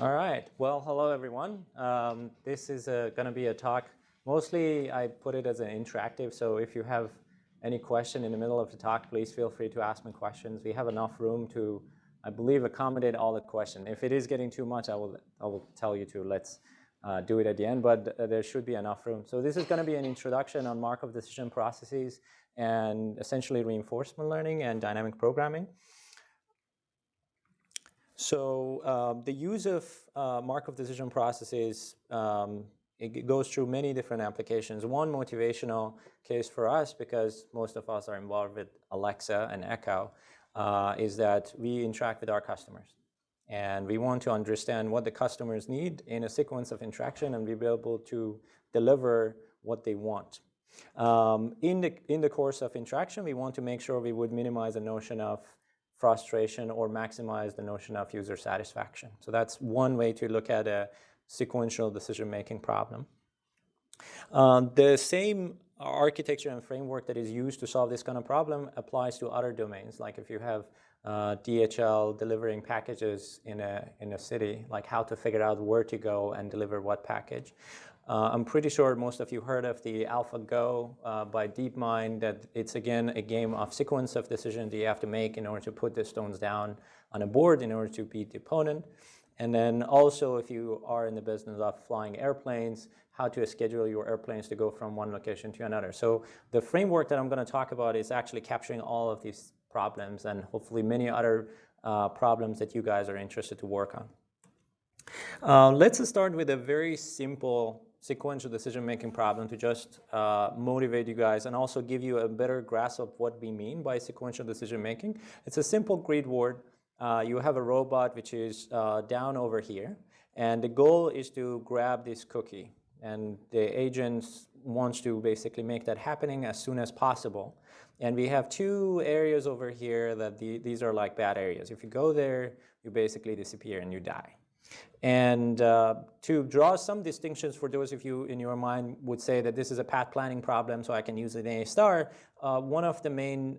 All right. Well, hello, everyone. This is going to be a talk. Mostly, I put it as an interactive. So if you have any question in the middle of the talk, please feel free to ask me questions. We have enough room to, I believe, accommodate all the questions. If it is getting too much, I will tell you to let's do it at the end. But there should be enough room. So this is going to be an introduction on Markov decision processes and essentially reinforcement learning and dynamic programming. So the use of Markov decision processes, it goes through many different applications. One motivational case for us, because most of us are involved with Alexa and Echo, is that we interact with our customers. And we want to understand what the customers need in a sequence of interaction and be able to deliver what they want. In the course of interaction, we want to make sure we would minimize the notion of frustration or maximize the notion of user satisfaction. So that's one way to look at a sequential decision-making problem. The same architecture and framework that is used to solve this kind of problem applies to other domains. Like if you have DHL delivering packages in a city, like how to figure out where to go and deliver what package. I'm pretty sure most of you heard of the AlphaGo by DeepMind, that it's again a game of sequence of decisions that you have to make in order to put the stones down on a board in order to beat the opponent. And then also if you are in the business of flying airplanes, how to schedule your airplanes to go from one location to another. So the framework that I'm going to talk about is actually capturing all of these problems and hopefully many other problems that you guys are interested to work on. Let's start with a very simple sequential decision-making problem to just motivate you guys and also give you a better grasp of what we mean by sequential decision-making. It's a simple grid word. You have a robot which is down over here, and the goal is to grab this cookie. And the agent wants to basically make that happening as soon as possible. And we have two areas over here that these are like bad areas. If you go there, you basically disappear and you die. And to draw some distinctions for those of you in your mind would say that this is a path planning problem, so I can use an A star. One of the main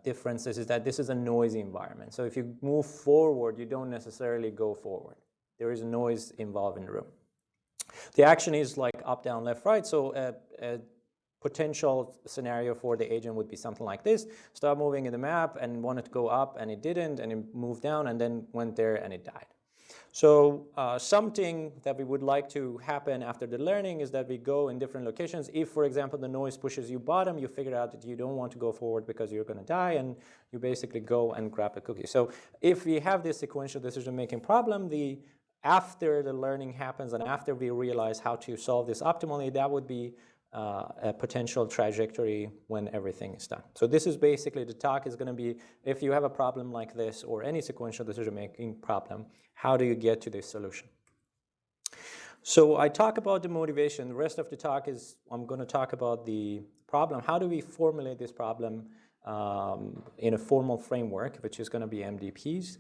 differences is that this is a noisy environment. So if you move forward, you don't necessarily go forward. There is noise involved in the room. The action is like up, down, left, right. So a potential scenario for the agent would be something like this. Start moving in the map and wanted to go up, and it didn't, and it moved down, and then went there, and it died. So something that we would like to happen after the learning is that we go in different locations. If, for example, the noise pushes you bottom, you figure out that you don't want to go forward because you're going to die, and you basically go and grab a cookie. So if we have this sequential decision-making problem, after the learning happens and after we realize how to solve this optimally, that would be a potential trajectory when everything is done. So this is basically, the talk is going to be, if you have a problem like this or any sequential decision-making problem, how do you get to this solution? So I talk about the motivation. The rest of the talk is, I'm going to talk about the problem. How do we formulate this problem in a formal framework, which is going to be MDPs.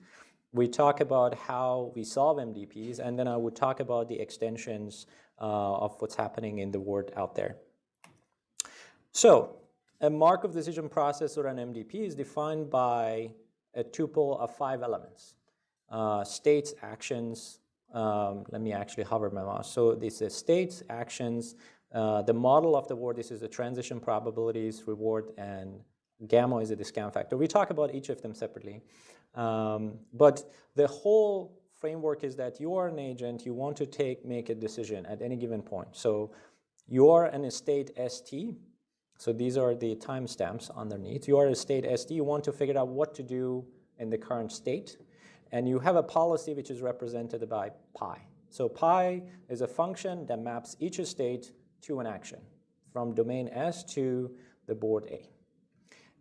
We talk about how we solve MDPs, and then I would talk about the extensions of what's happening in the world out there. So a Markov decision process or an MDP is defined by a tuple of 5 elements. States, actions, let me actually hover my mouse. So this is states, actions, the model of the word, this is the transition probabilities, reward, and gamma is a discount factor. We talk about each of them separately. But the whole framework is that you are an agent, you want to make a decision at any given point. So you are in a state ST, so these are the timestamps underneath. You are a state ST, you want to figure out what to do in the current state, and you have a policy which is represented by pi. So pi is a function that maps each state to an action from domain S to the board A.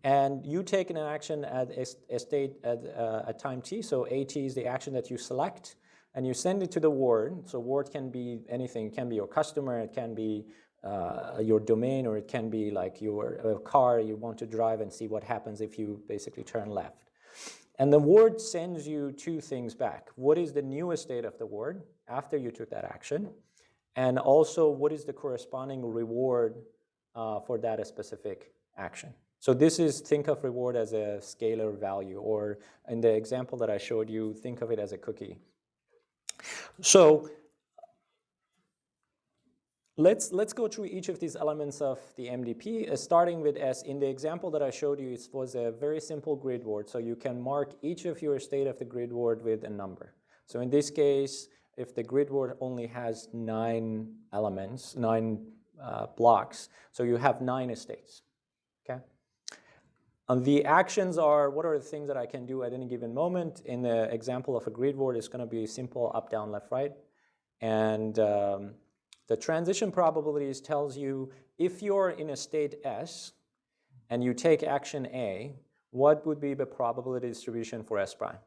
And you take an action at a state at a time t, so AT is the action that you select, and you send it to the ward. So ward can be anything. It can be your customer, it can be your domain, or it can be like your car you want to drive and see what happens if you basically turn left. And the ward sends you 2 things back. What is the newest state of the ward after you took that action? And also, what is the corresponding reward for that specific action? So this is, think of reward as a scalar value, or in the example that I showed you, think of it as a cookie. So let's go through each of these elements of the MDP, starting with S. In the example that I showed you, it was a very simple grid word, so you can mark each of your state of the grid word with a number. So in this case, if the grid word only has 9 elements, 9 blocks, so you have 9 states, okay? And the actions are, what are the things that I can do at any given moment? In the example of a grid word, it's going to be simple up, down, left, right. And the transition probabilities tells you if you're in a state S and you take action A, what would be the probability distribution for S prime?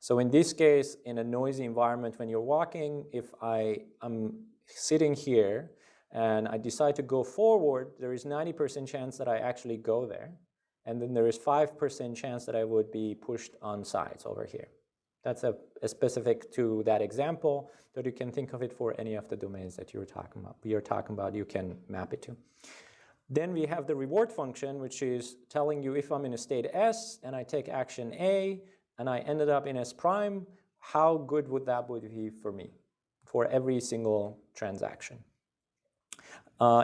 So in this case, in a noisy environment when you're walking, if I'm sitting here and I decide to go forward, there is 90% chance that I actually go there. And then there is 5% chance that I would be pushed on sides over here. That's a specific to that example, but you can think of it for any of the domains that we are talking about, you can map it to. Then we have the reward function, which is telling you if I'm in a state S and I take action A and I ended up in S prime, how good would that be for me for every single transaction?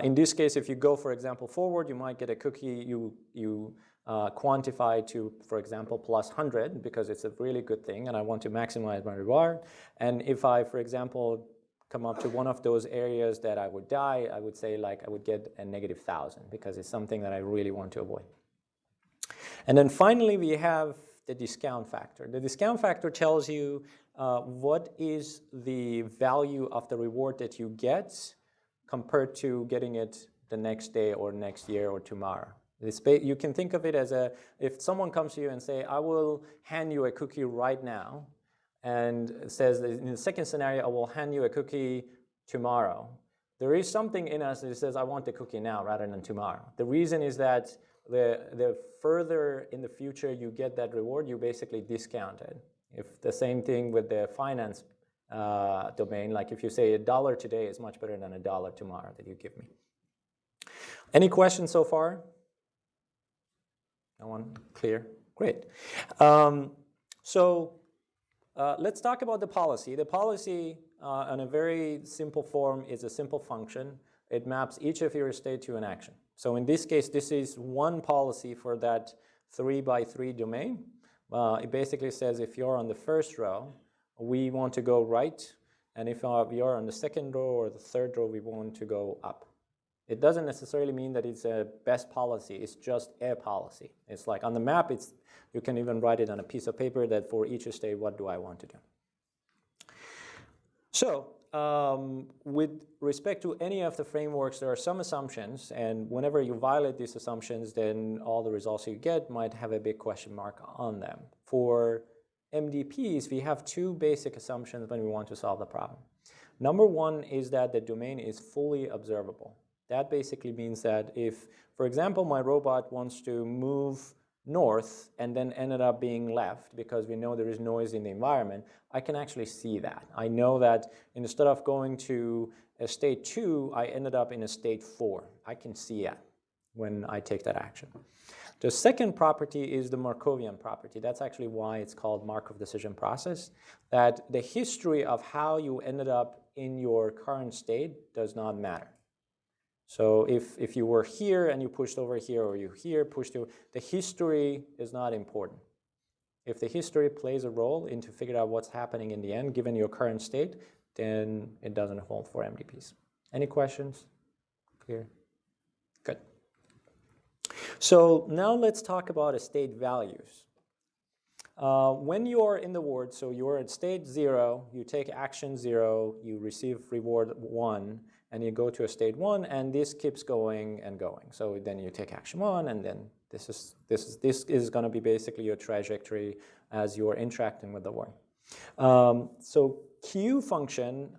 In this case, if you go, for example, forward, you might get a cookie you quantify to, for example, plus 100, because it's a really good thing, and I want to maximize my reward. And if I, for example, come up to one of those areas that I would die, I would say, like, I would get a negative 1,000, because it's something that I really want to avoid. And then finally, we have the discount factor. The discount factor tells you what is the value of the reward that you get compared to getting it the next day or next year or tomorrow. You can think of it as if someone comes to you and say, I will hand you a cookie right now, and it says that in the second scenario, I will hand you a cookie tomorrow. There is something in us that says, I want the cookie now rather than tomorrow. The reason is that the further in the future you get that reward, you basically discount it. If the same thing with the finance domain, like if you say $1 today is much better than $1 tomorrow that you give me. Any questions so far? No one? Clear? Great. Let's talk about the policy. The policy, in a very simple form, is a simple function. It maps each of your state to an action. So in this case, this is one policy for that 3x3 domain. It basically says if you're on the first row, we want to go right, and if you're on the second row or the third row, we want to go up. It doesn't necessarily mean that it's a best policy, it's just a policy. It's like on the map, you can even write it on a piece of paper that for each state, what do I want to do? So with respect to any of the frameworks, there are some assumptions, and whenever you violate these assumptions, then all the results you get might have a big question mark on them. For MDPs, we have two basic assumptions when we want to solve the problem. Number one is that the domain is fully observable. That basically means that if, for example, my robot wants to move north and then ended up being left because we know there is noise in the environment, I can actually see that. I know that instead of going to a state 2, I ended up in a state 4. I can see it when I take that action. The second property is the Markovian property. That's actually why it's called Markov decision process, that the history of how you ended up in your current state does not matter. So if you were here and you pushed over here, or you here pushed over, the history is not important. If the history plays a role into figuring out what's happening in the end, given your current state, then it doesn't hold for MDPs. Any questions? Clear? Good. So now let's talk about state values. When you're in the word, so you're at state 0, you take action 0, you receive reward 1, and you go to a state 1, and this keeps going and going. So then you take action 1, and then this is going to be basically your trajectory as you're interacting with the word. So Q function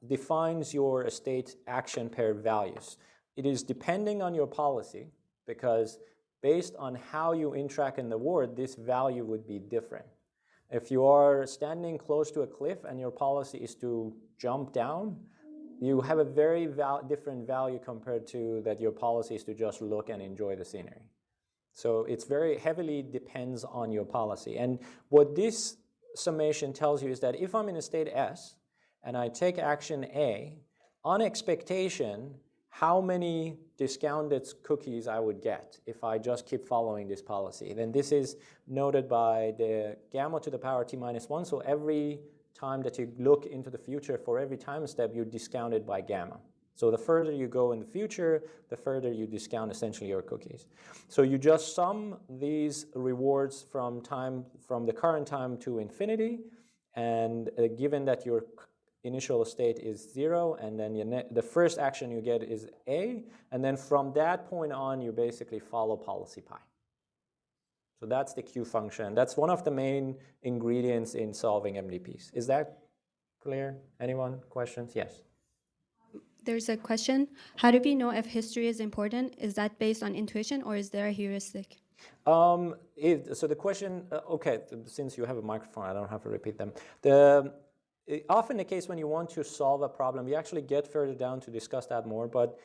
defines your state action pair values. It is depending on your policy, because based on how you interact in the word, this value would be different. If you are standing close to a cliff and your policy is to jump down, you have a very different value compared to that your policy is to just look and enjoy the scenery. So it's very heavily depends on your policy. And what this summation tells you is that if I'm in a state S and I take action A, on expectation, how many discounted cookies I would get if I just keep following this policy. Then this is noted by the gamma to the power t minus 1. So every time that you look into the future, for every time step, you discount it by gamma. So the further you go in the future, the further you discount essentially your cookies. So you just sum these rewards from the current time to infinity, and given that your initial state is 0, and then the first action you get is A, and then from that point on, you basically follow policy pi. So that's the Q function. That's one of the main ingredients in solving MDPs. Is that clear? Anyone? Questions? Yes. There's a question. How do we know if history is important? Is that based on intuition, or is there a heuristic? So the question, okay, since you have a microphone, I don't have to repeat them. Often the case when you want to solve a problem, we actually get further down to discuss that more, but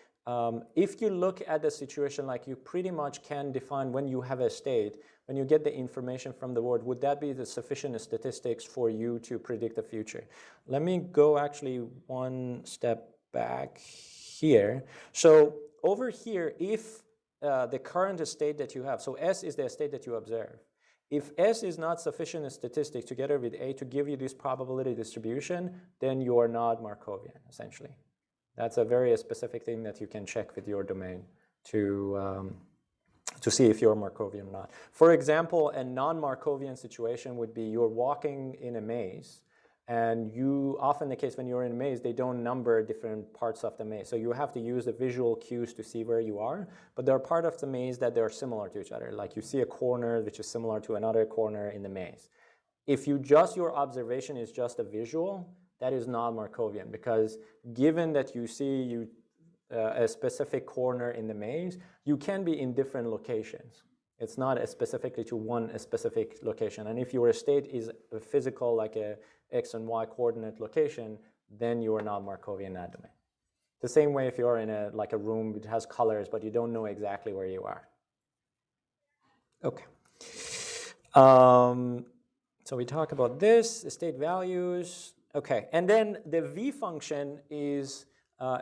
if you look at the situation, like you pretty much can define when you have a state, when you get the information from the word, would that be the sufficient statistics for you to predict the future? Let me go actually one step back here. So over here, if the current state that you have, so S is the state that you observe. If S is not sufficient statistics together with A to give you this probability distribution, then you are not Markovian, essentially. That's a very specific thing that you can check with your domain to see if you're Markovian or not. For example, a non-Markovian situation would be you're walking in a maze, and often the case when you're in a maze, they don't number different parts of the maze. So you have to use the visual cues to see where you are. But there are parts of the maze that they're similar to each other. Like you see a corner which is similar to another corner in the maze. If your observation is just a visual, that is not Markovian, because given that you see a specific corner in the maze, you can be in different locations. It's not specifically to one specific location. And if your state is a physical, like a X and Y coordinate location, then you are not Markovian in that domain. The same way if you're in a room that has colors, but you don't know exactly where you are. Okay. So we talk about this, state values. Okay, and then the V function is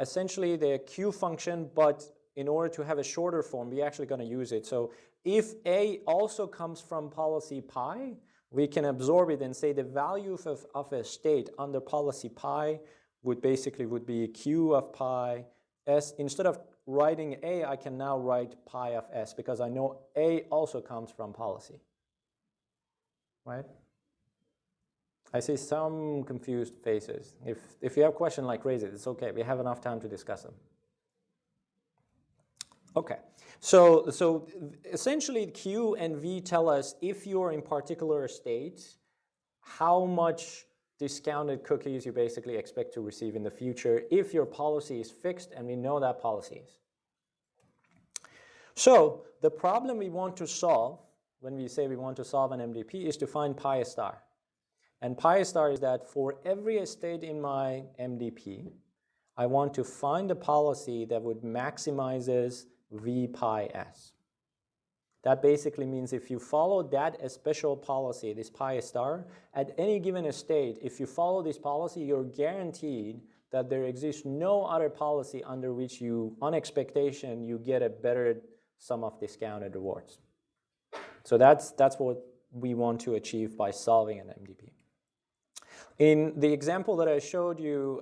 essentially the Q function, but in order to have a shorter form, we're actually going to use it. So if A also comes from policy pi, we can absorb it and say the value of a state under policy pi would be Q of pi S. Instead of writing A, I can now write pi of S, because I know A also comes from policy. Right? I see some confused faces. If you have a question, raise it. It's okay. We have enough time to discuss them. Okay. So essentially, Q and V tell us if you're in particular state, how much discounted cookies you basically expect to receive in the future if your policy is fixed, and we know that policy is. So the problem we want to solve, when we say we want to solve an MDP, is to find pi star. And pi star is that for every state in my MDP, I want to find a policy that would maximizes V pi S. That basically means if you follow that special policy, this pi star, at any given state, if you follow this policy, you're guaranteed that there exists no other policy under which on expectation, you get a better sum of discounted rewards. So that's what we want to achieve by solving an MDP. In the example that I showed you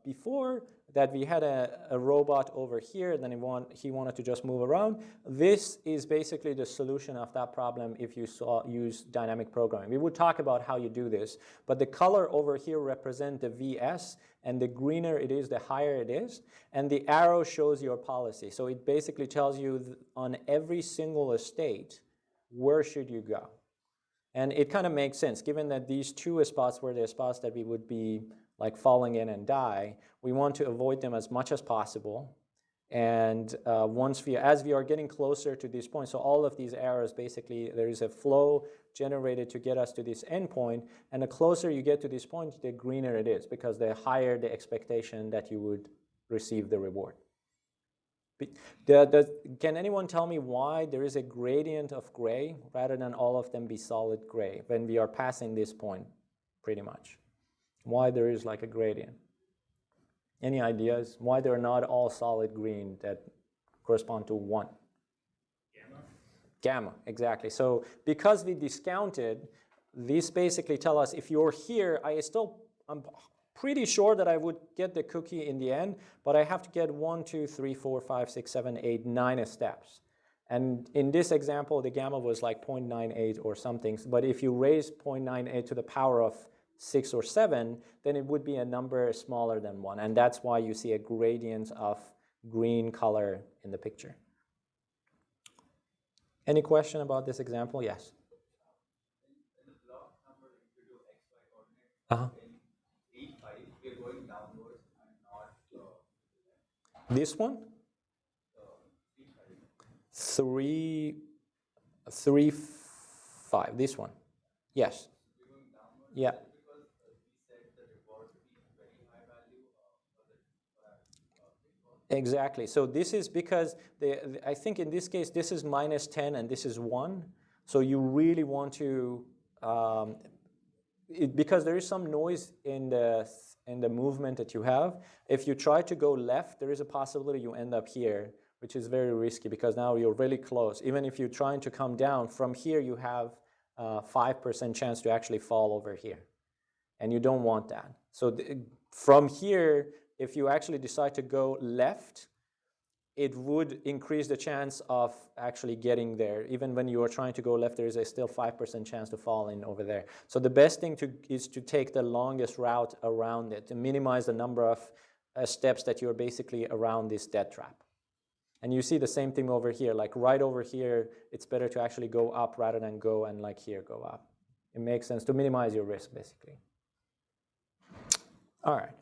before, that we had a robot over here, then he wanted to just move around. This is basically the solution of that problem if you use dynamic programming. We would talk about how you do this, but the color over here represents the VS, and the greener it is, the higher it is, and the arrow shows your policy. So it basically tells you on every single state, where should you go? And it kind of makes sense, given that these two spots were the spots that we would be falling in and die. We want to avoid them as much as possible. And as we are getting closer to this point, so all of these arrows, basically, there is a flow generated to get us to this endpoint. And the closer you get to this point, the greener it is, because the higher the expectation that you would receive the reward. Can anyone tell me why there is a gradient of gray rather than all of them be solid gray when we are passing this point, pretty much? Why there is like a gradient? Any ideas? Why they're not all solid green that correspond to 1? Gamma, exactly. So because we discounted, these basically tell us if you're here, I'm pretty sure that I would get the cookie in the end, but I have to get 1, 2, 3, 4, 5, 6, 7, 8, 9 steps. And in this example, the gamma was like 0.98 or something. But if you raise 0.98 to the power of 6 or 7, then it would be a number smaller than 1. And that's why you see a gradient of green color in the picture. Any question about this example? Yes. In the block number, if you do x, y coordinate, in 8, 5, we are going downwards and not. This one? 3, 3, 5. This one. Yes. Yeah. Because we said the reward to be very high value Exactly. So this is because I think in this case this is -10 and this is 1. So you really want to because there is some noise in the movement that you have. If you try to go left, there is a possibility you end up here, which is very risky because now you're really close. Even if you're trying to come down from here, you have 5% chance to actually fall over here, and you don't want that. So from here, if you actually decide to go left, it would increase the chance of actually getting there. Even when you are trying to go left, there is a still 5% chance to fall in over there. So the best thing is to take the longest route around it to minimize the number of steps that you're basically around this death trap. And you see the same thing over here. Like right over here, it's better to actually go up rather than go and like here go up. It makes sense to minimize your risk, basically. All right.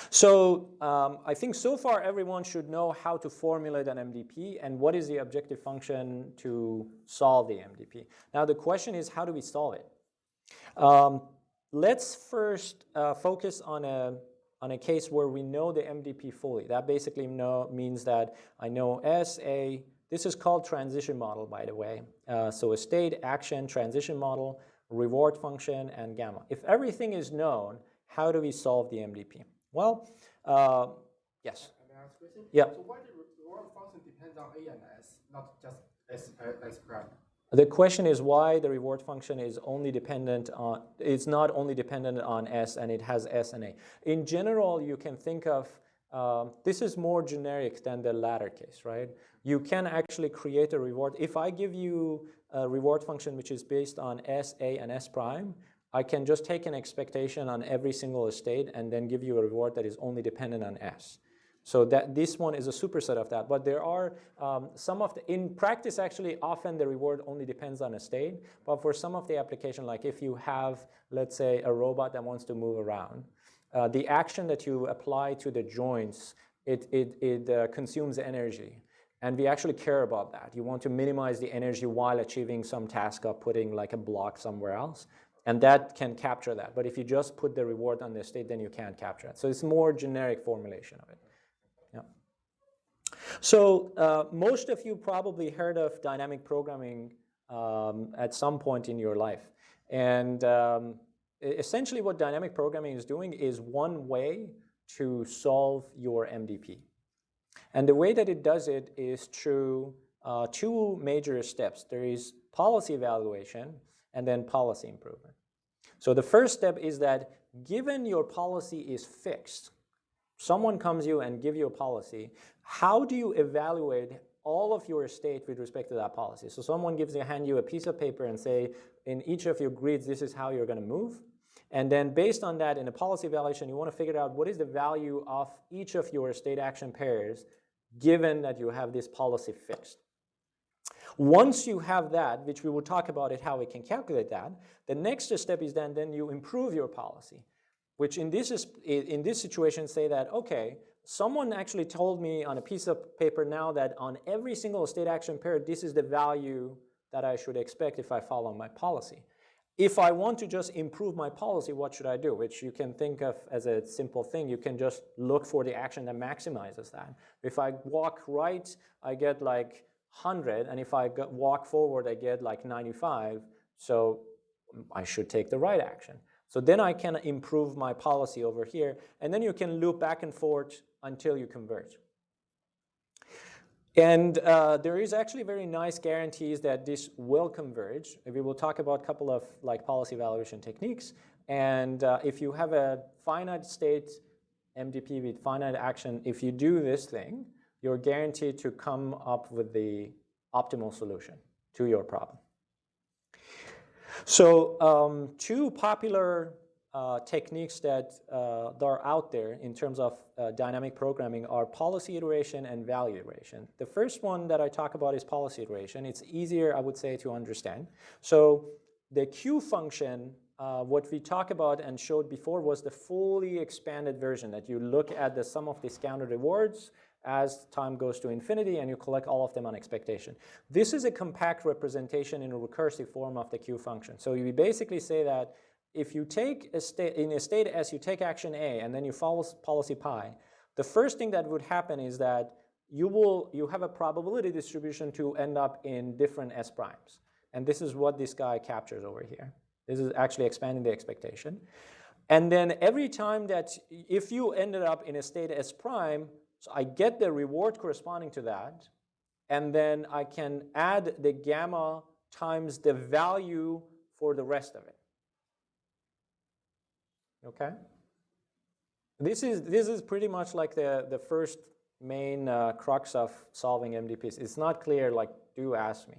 So I think so far everyone should know how to formulate an MDP and what is the objective function to solve the MDP. Now the question is, how do we solve it? Let's first focus on a case where we know the MDP fully. That basically means that I know S, A. This is called transition model, by the way. So a state, action, transition model, reward function, and gamma. If everything is known, how do we solve the MDP? Well, yes. May I ask a question? Yeah. So why the reward function depends on A and S, not just S prime? The question is why the reward function is only dependent on, it's not only dependent on S and it has S and A. In general, you can think of, this is more generic than the latter case, right? You can actually create a reward. If I give you a reward function which is based on S, A, and S prime, I can just take an expectation on every single state and then give you a reward that is only dependent on S. So that this one is a superset of that. But there are some of the, in practice actually often the reward only depends on a state. But for some of the application, like if you have, let's say, a robot that wants to move around, the action that you apply to the joints, it consumes energy. And we actually care about that. You want to minimize the energy while achieving some task of putting like a block somewhere else. And that can capture that. But if you just put the reward on the state, then you can't capture it. So it's more generic formulation of it. Yeah. So most of you probably heard of dynamic programming at some point in your life. And essentially what dynamic programming is doing is one way to solve your MDP. And the way that it does it is through two major steps. There is policy evaluation and then policy improvement. So the first step is that given your policy is fixed, someone comes to you and give you a policy, how do you evaluate all of your state with respect to that policy? So someone hand you a piece of paper and say, in each of your grids, this is how you're going to move. And then based on that, in a policy evaluation, you want to figure out what is the value of each of your state action pairs given that you have this policy fixed. Once you have that, which we will talk about it, how we can calculate that, the next step is then you improve your policy, which in this situation say that, okay, someone actually told me on a piece of paper now that on every single state action pair, this is the value that I should expect if I follow my policy. If I want to just improve my policy, what should I do? Which you can think of as a simple thing. You can just look for the action that maximizes that. If I walk right, I get like 100, and if I walk forward, I get like 95. So I should take the right action. So then I can improve my policy over here, and then you can loop back and forth until you converge. And there is actually very nice guarantees that this will converge. We will talk about a couple of like policy evaluation techniques. And if you have a finite state MDP with finite action, if you do this thing, you're guaranteed to come up with the optimal solution to your problem. So two popular techniques that are out there in terms of dynamic programming are policy iteration and value iteration. The first one that I talk about is policy iteration. It's easier, I would say, to understand. So the Q function, what we talked about and showed before was the fully expanded version that you look at the sum of discounted rewards as time goes to infinity, and you collect all of them on expectation. This is a compact representation in a recursive form of the Q function. So we basically say that if you take a state, in a state S, you take action A, and then you follow policy pi, the first thing that would happen is that you have a probability distribution to end up in different S primes. And this is what this guy captures over here. This is actually expanding the expectation. And then every time that, if you ended up in a state S prime, so I get the reward corresponding to that, and then I can add the gamma times the value for the rest of it. Okay? This is pretty much like the first main crux of solving MDPs. It's not clear, like, do ask me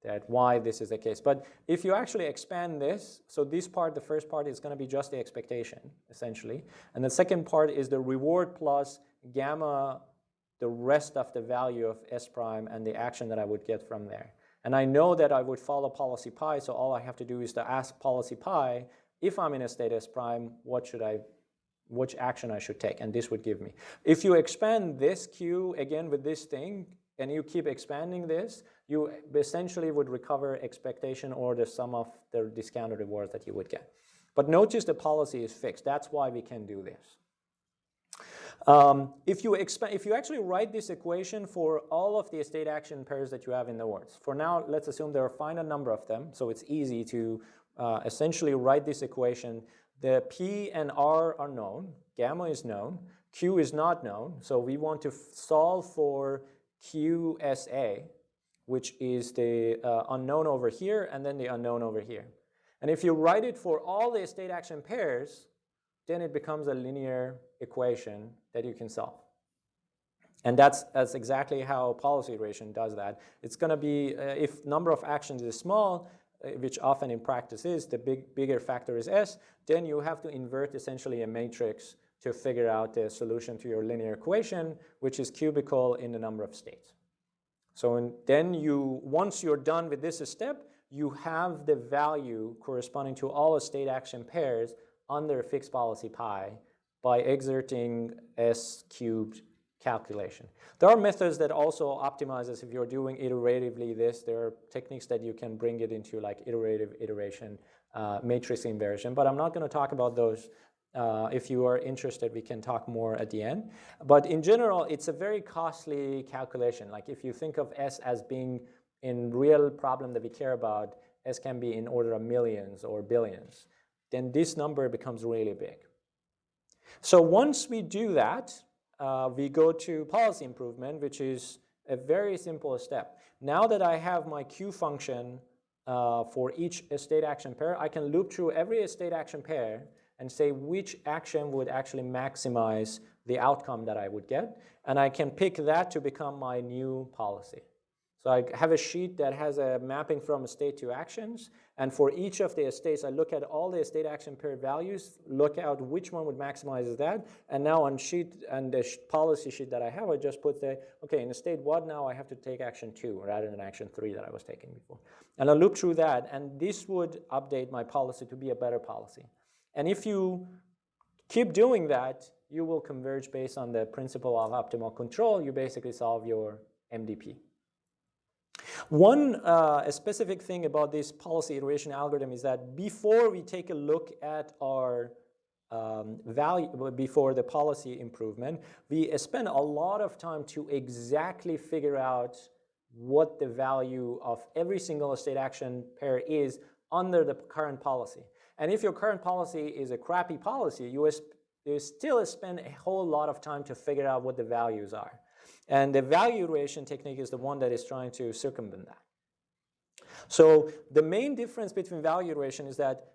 that why this is the case. But if you actually expand this, so this part, the first part, is going to be just the expectation, essentially. And the second part is the reward plus gamma, the rest of the value of S prime and the action that I would get from there. And I know that I would follow policy pi, so all I have to do is to ask policy pi, if I'm in a state S prime, which action I should take, and this would give me. If you expand this Q again with this thing, and you keep expanding this, you essentially would recover expectation or the sum of the discounted rewards that you would get. But notice the policy is fixed. That's why we can do this. If you actually write this equation for all of the state action pairs that you have in the words, for now, let's assume there are a finite number of them, so it's easy to essentially write this equation. The P and R are known, gamma is known, Q is not known, so we want to solve for QSA, which is the unknown over here and then the unknown over here. And if you write it for all the state action pairs, then it becomes a linear equation that you can solve. And that's exactly how policy iteration does that. It's going to be, if number of actions is small, which often in practice is, the bigger factor is S, then you have to invert essentially a matrix to figure out the solution to your linear equation, which is cubical in the number of states. So then once you're done with this step, you have the value corresponding to all the state action pairs under fixed policy pi by exerting S cubed calculation. There are methods that also optimize this. If you're doing iteratively this, there are techniques that you can bring it into like iterative iteration, matrix inversion, but I'm not going to talk about those. If you are interested, we can talk more at the end. But in general, it's a very costly calculation. Like if you think of S as being in real problem that we care about, S can be in order of millions or billions. Then this number becomes really big. So once we do that, we go to policy improvement, which is a very simple step. Now that I have my Q function for each state action pair, I can loop through every state action pair and say which action would actually maximize the outcome that I would get. And I can pick that to become my new policy. So I have a sheet that has a mapping from a state to actions. And for each of the states, I look at all the state action pair values, look out which one would maximize that. And now on sheet and the policy sheet that I have, I just put okay, in state 1 now I have to take action 2 rather than action 3 that I was taking before. And I'll loop through that, and this would update my policy to be a better policy. And if you keep doing that, you will converge based on the principle of optimal control. You basically solve your MDP. One a specific thing about this policy iteration algorithm is that before we take a look at our value, before the policy improvement, we spend a lot of time to exactly figure out what the value of every single state action pair is under the current policy. And if your current policy is a crappy policy, you still spend a whole lot of time to figure out what the values are. And the value iteration technique is the one that is trying to circumvent that. So the main difference between value iteration is that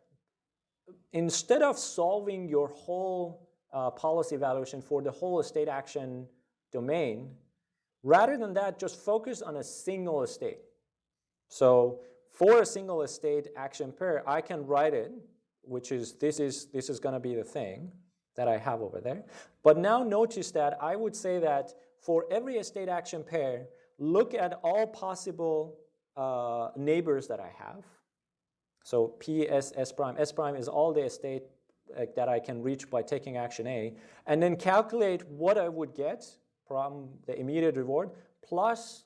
instead of solving your whole policy evaluation for the whole state action domain, rather than that, just focus on a single state. So for a single state action pair, I can write it, which is this is going to be the thing that I have over there. But now notice that I would say that for every state action pair, look at all possible neighbors that I have. So P, S, S prime. S prime is all the state that I can reach by taking action A, and then calculate what I would get from the immediate reward plus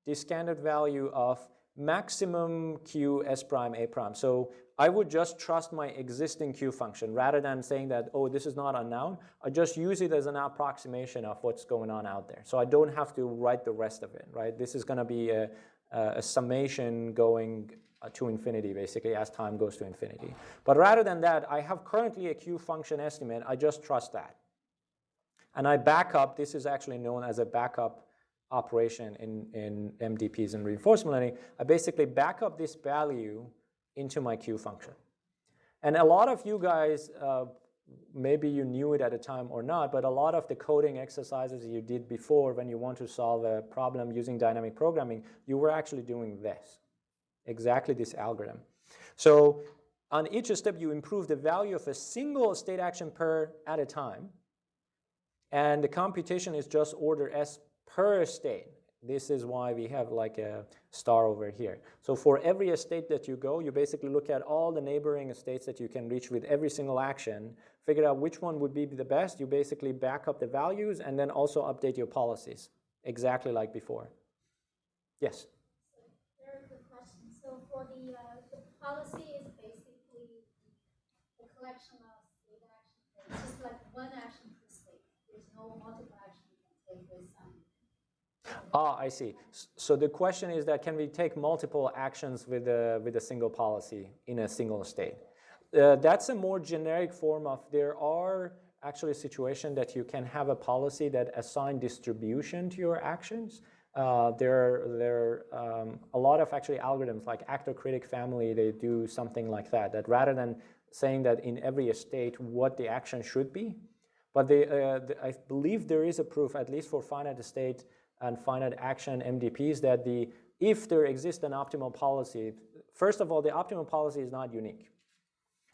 the standard value of maximum Q S prime A prime. So I would just trust my existing Q function rather than saying that, oh, this is not unknown. I just use it as an approximation of what's going on out there. So I don't have to write the rest of it, right? This is going to be a summation going to infinity, basically, as time goes to infinity. But rather than that, I have currently a Q function estimate. I just trust that. And I back up. This is actually known as a backup operation in MDPs and reinforcement learning. I basically back up this value into my Q function. And a lot of you guys, maybe you knew it at the time or not, but a lot of the coding exercises you did before when you want to solve a problem using dynamic programming, you were actually doing this, exactly this algorithm. So on each step, you improve the value of a single state action pair at a time. And the computation is just order S per state. This is why we have like a star over here. So for every state that you go, you basically look at all the neighboring states that you can reach with every single action, figure out which one would be the best. You basically back up the values and then also update your policies, exactly like before. Yes? Very good question. So for the policy is basically a collection of state action. It's just like one action per state. There's no multiple action you can take with some. Ah, I see. So the question is that can we take multiple actions with a single policy in a single state? That's a more generic form of, there are actually situations that you can have a policy that assign distribution to your actions. There are a lot of actually algorithms like actor-critic family, they do something like that, that rather than saying that in every state what the action should be, but I believe there is a proof, at least for finite state and finite action MDPs, that if there exists an optimal policy, first of all, the optimal policy is not unique.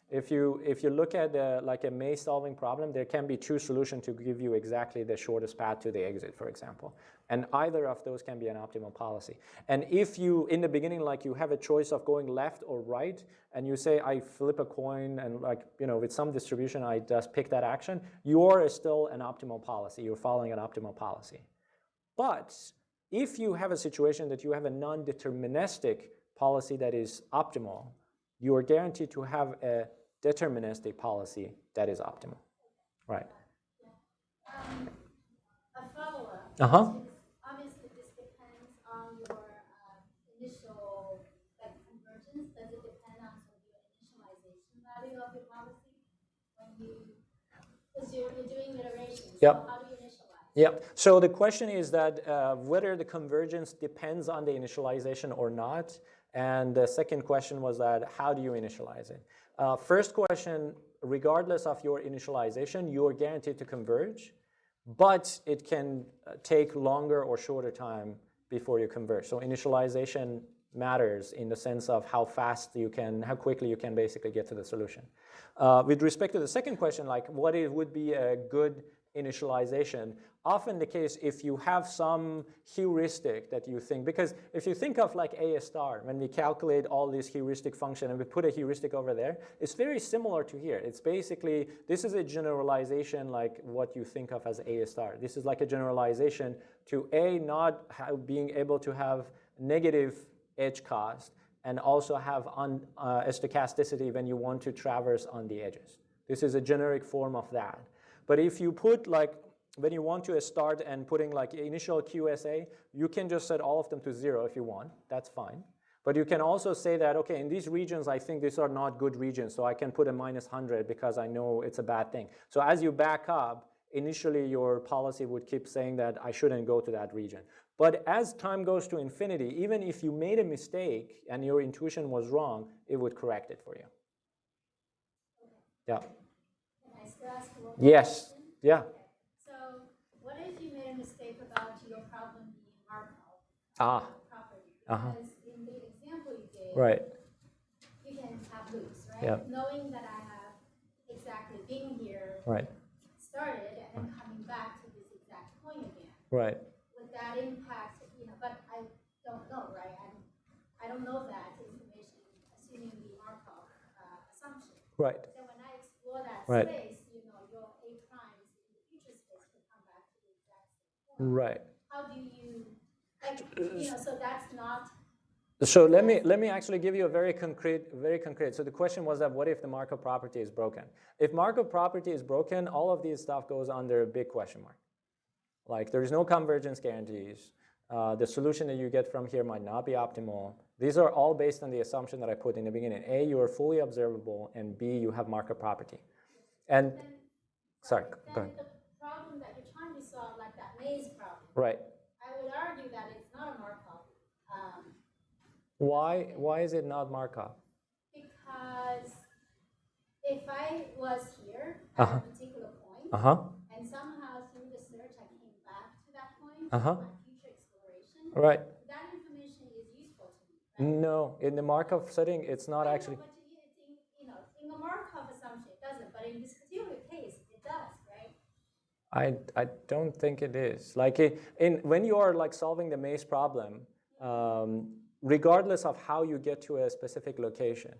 If you look at like a maze solving problem, there can be two solutions to give you exactly the shortest path to the exit, for example. And either of those can be an optimal policy. And if you, in the beginning, like you have a choice of going left or right, and you say, I flip a coin and like, you know, with some distribution, I just pick that action, you are still an optimal policy. You're following an optimal policy. But if you have a situation that you have a non-deterministic policy that is optimal, you are guaranteed to have a deterministic policy that is optimal, right? A follow-up. Obviously, this depends on your initial convergence. Does it depend on sort of your initialization value of your policy when you, because you're doing iterations? Yep. So how do you initialize? Yep. So the question is that whether the convergence depends on the initialization or not. And the second question was that how do you initialize it? First question, regardless of your initialization, you are guaranteed to converge, but it can take longer or shorter time before you converge. So initialization matters in the sense of how quickly you can basically get to the solution. With respect to the second question, like what would be a good initialization, often the case if you have some heuristic that you think, because if you think of like A star, when we calculate all these heuristic function and we put a heuristic over there, it's very similar to here. It's basically, this is a generalization like what you think of as A star. This is like a generalization to A not being able to have negative edge cost, and also have a stochasticity when you want to traverse on the edges. This is a generic form of that. But if you put like, when you want to start and putting like initial QSA, you can just set all of them to 0 if you want. That's fine. But you can also say that, okay, in these regions, I think these are not good regions, so I can put a -100 because I know it's a bad thing. So as you back up, initially your policy would keep saying that I shouldn't go to that region. But as time goes to infinity, even if you made a mistake and your intuition was wrong, it would correct it for you. Yeah. Can I still ask one more Yes. question? Yeah. Okay. So what if you made a mistake about your problem being Markov Ah. property? Uh-huh. Because in the example you gave, Right. you can have loops, right? Yeah. Knowing that I have exactly been here, Right. started, and then coming back to this exact point again. Right. Would that impact, but I don't know, right? I don't know that information, assuming the Markov assumption. Right. So when I explore that Right. space, your A primes in the future space could come back to the exact same point. Right. How do you, so that's not. So let me actually give you a very concrete. So the question was that what if the Markov property is broken? If Markov property is broken, all of these stuff goes under a big question mark. Like there is no convergence guarantees. The solution that you get from here might not be optimal. These are all based on the assumption that I put in the beginning. A, you are fully observable, and B, you have Markov property. And sorry, go ahead. The problem that you're trying to solve, like that maze problem. Right. I would argue that it's not a Markov. Why is it not Markov? Because if I was here at a particular point, and somehow through the search I came back to that point, my future exploration, Right. that information is useful to me. Right? No, in the Markov setting, it's not actually. But in the Markov assumption, it doesn't. But in this particular case, it does, right? I don't think it is. Like when you are like solving the maze problem, regardless of how you get to a specific location,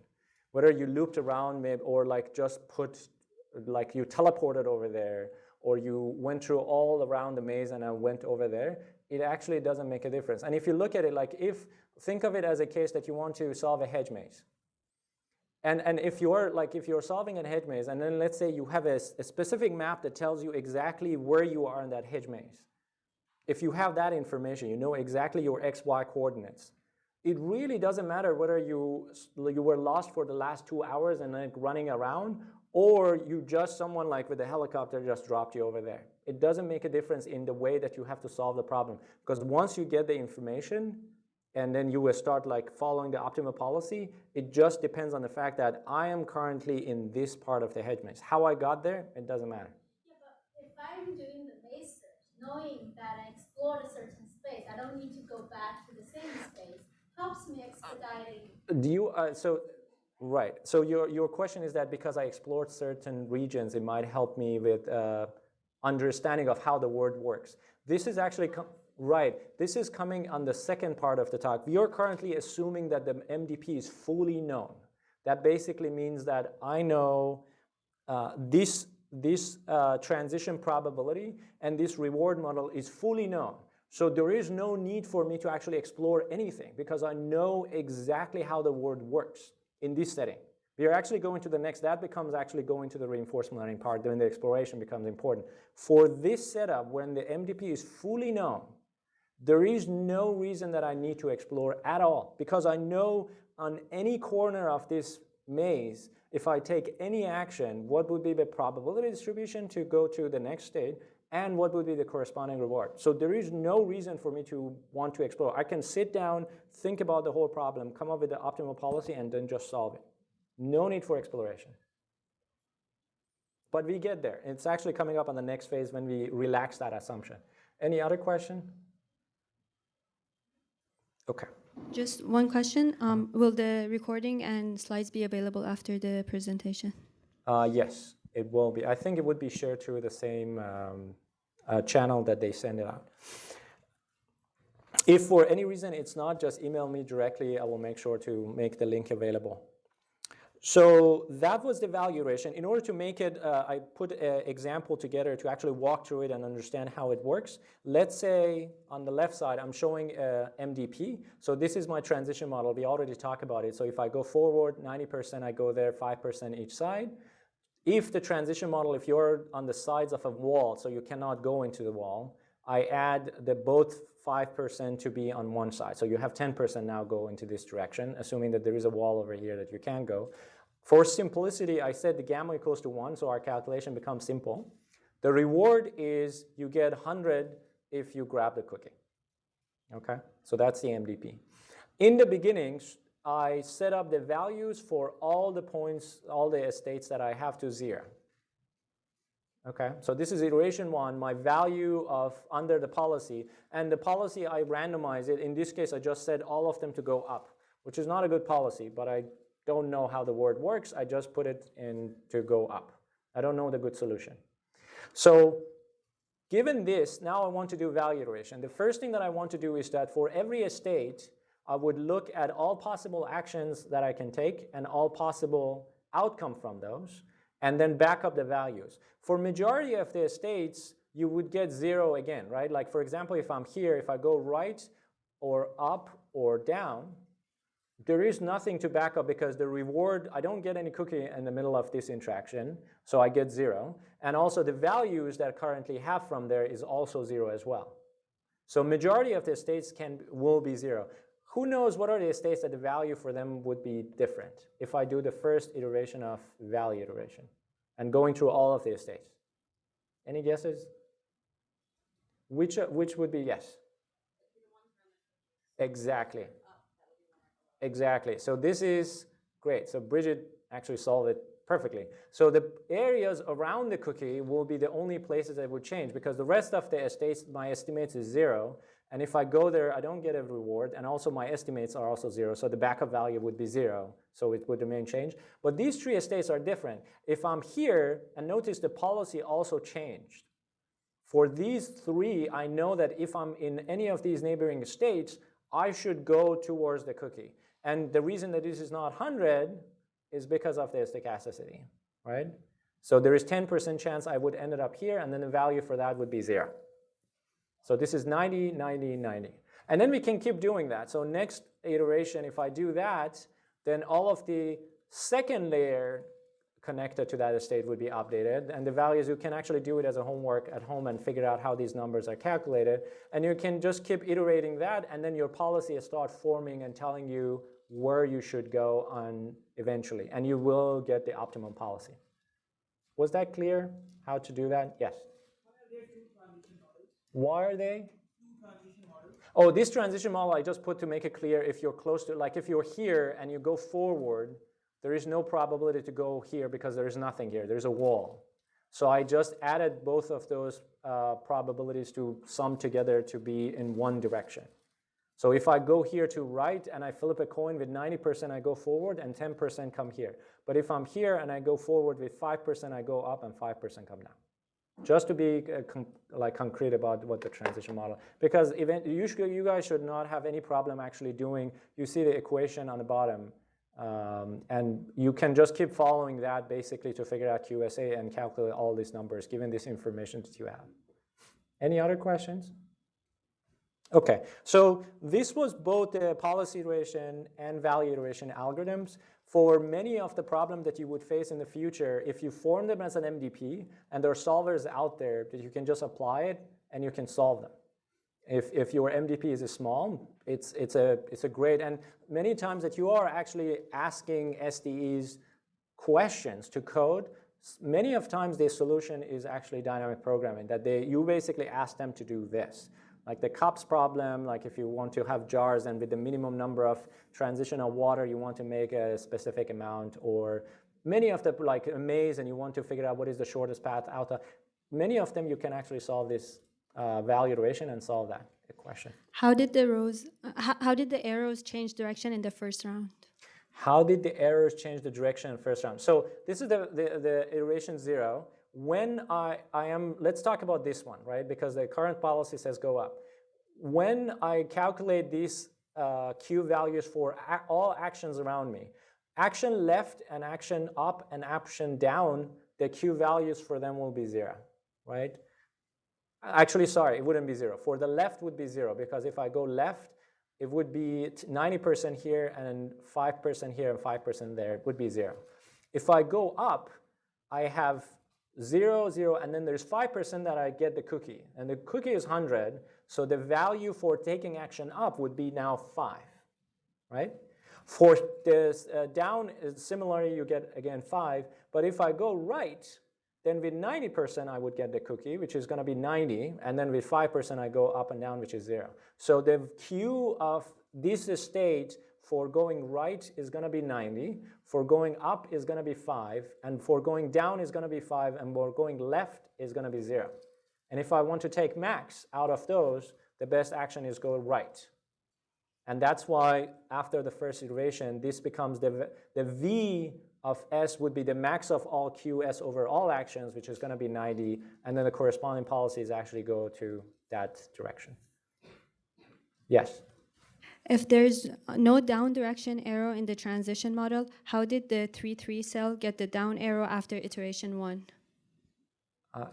whether you looped around maybe or like just like you teleported over there or you went through all around the maze and I went over there, it actually doesn't make a difference. And if you look at it like think of it as a case that you want to solve a hedge maze. And if you're solving a hedge maze, and then let's say you have a specific map that tells you exactly where you are in that hedge maze. If you have that information, you know exactly your XY coordinates. It really doesn't matter whether you were lost for the last 2 hours and like running around, or someone like with a helicopter just dropped you over there. It doesn't make a difference in the way that you have to solve the problem. Because once you get the information, and then you will start like following the optimal policy, it just depends on the fact that I am currently in this part of the hedge maze. How I got there, it doesn't matter. Yeah, but if I'm doing the maze search, knowing that I explored a certain space, I don't need to go back to the same space, helps me expediting. Right. So your question is that because I explored certain regions, it might help me with understanding of how the word works. This is actually right. This is coming on the second part of the talk. We are currently assuming that the MDP is fully known. That basically means that I know this transition probability and this reward model is fully known. So there is no need for me to actually explore anything because I know exactly how the word works in this setting. We are actually going to the next, that becomes actually going to the reinforcement learning part, then the exploration becomes important. For this setup, when the MDP is fully known, there is no reason that I need to explore at all because I know on any corner of this maze, if I take any action, what would be the probability distribution to go to the next state and what would be the corresponding reward. So there is no reason for me to want to explore. I can sit down, think about the whole problem, come up with the optimal policy, and then just solve it. No need for exploration. But we get there. It's actually coming up on the next phase when we relax that assumption. Any other question? Okay. Just one question. Will the recording and slides be available after the presentation? Yes, it will be. I think it would be shared through the same channel that they send it out. If for any reason it's not, just email me directly. I will make sure to make the link available. So that was the value iteration. In order to make it, I put an example together to actually walk through it and understand how it works. Let's say on the left side, I'm showing MDP. So this is my transition model. We already talked about it. So if I go forward 90%, I go there 5% each side. If the transition model, if you're on the sides of a wall, so you cannot go into the wall, I add the both 5% to be on one side. So you have 10% now go into this direction, assuming that there is a wall over here that you can go. For simplicity, I said the gamma equals to 1, so our calculation becomes simple. The reward is you get 100 if you grab the cookie. Okay, so that's the MDP. In the beginning, I set up the values for all the points, all the states that I have to 0. Okay, so this is iteration 1, my value of under the policy, and the policy I randomize it. In this case, I just said all of them to go up, which is not a good policy, but I don't know how the word works. I just put it in to go up. I don't know the good solution. So given this, now I want to do value iteration. The first thing that I want to do is that for every state, I would look at all possible actions that I can take and all possible outcome from those, and then back up the values. For majority of the states, you would get 0 again, right? Like for example, if I'm here, if I go right or up or down, there is nothing to back up because the reward, I don't get any cookie in the middle of this interaction, so I get 0. And also the values that I currently have from there is also 0 as well. So majority of the states will be 0. Who knows what are the states that the value for them would be different if I do the first iteration of value iteration and going through all of the states? Any guesses? Which would be yes? Exactly. Exactly. So this is great. So Bridget actually solved it perfectly. So the areas around the cookie will be the only places that would change because the rest of the estates, my estimates is 0. And if I go there, I don't get a reward. And also my estimates are also 0. So the backup value would be 0. So it would remain changed. But these 3 estates are different. If I'm here, and notice the policy also changed. For these 3, I know that if I'm in any of these neighboring states, I should go towards the cookie. And the reason that this is not 100 is because of the stochasticity, right? So there is 10% chance I would end up here, and then the value for that would be 0. So this is 90, 90, 90. And then we can keep doing that. So next iteration, if I do that, then all of the second layer connected to that state would be updated. And the values, you can actually do it as a homework at home and figure out how these numbers are calculated. And you can just keep iterating that, and then your policy will start forming and telling you where you should go on eventually. And you will get the optimum policy. Was that clear how to do that? Yes. Why are they? Oh, this transition model I just put to make it clear if you're close to, like if you're here and you go forward, there is no probability to go here because there is nothing here. There's a wall. So I just added both of those probabilities to sum together to be in one direction. So if I go here to right and I flip a coin with 90%, I go forward and 10% come here. But if I'm here and I go forward with 5%, I go up and 5% come down. Just to be concrete about what the transition model, because usually you guys should not have any problem actually doing, you see the equation on the bottom, and you can just keep following that basically to figure out QSA and calculate all these numbers given this information that you have. Any other questions? Okay, so this was both the policy iteration and value iteration algorithms. For many of the problems that you would face in the future, if you form them as an MDP, and there are solvers out there that you can just apply it and you can solve them. If your MDP is small, it's a great, and many times that you are actually asking SDEs questions to code, many of times the solution is actually dynamic programming, that you basically ask them to do this. Like the cups problem, like if you want to have jars and with the minimum number of transition of water, you want to make a specific amount, or many of the, like a maze and you want to figure out what is the shortest path out of, many of them you can actually solve this value iteration and solve that question. How did the arrows change direction in the first round? How did the arrows change the direction in the first round? So this is the iteration 0. When I am, let's talk about this one, right? Because the current policy says go up. When I calculate these Q values for all actions around me, action left and action up and action down, the Q values for them will be 0, right? Actually, sorry, it wouldn't be 0. For the left would be 0, because if I go left, it would be 90% here and 5% here and 5% there. It would be 0. If I go up, I have 0, 0, and then there's 5% that I get the cookie. And the cookie is 100, so the value for taking action up would be now 5, right? For this down, similarly, you get, again, 5. But if I go right, then with 90% I would get the cookie, which is going to be 90. And then with 5% I go up and down, which is 0. So the Q of this state for going right is going to be 90. For going up is going to be 5. And for going down is going to be 5. And for going left is going to be 0. And if I want to take max out of those, the best action is go right. And that's why after the first iteration, this becomes the V of S would be the max of all QS over all actions, which is going to be 90. And then the corresponding policies actually go to that direction. Yes? If there's no down direction arrow in the transition model, how did the 3,3 cell get the down arrow after iteration 1?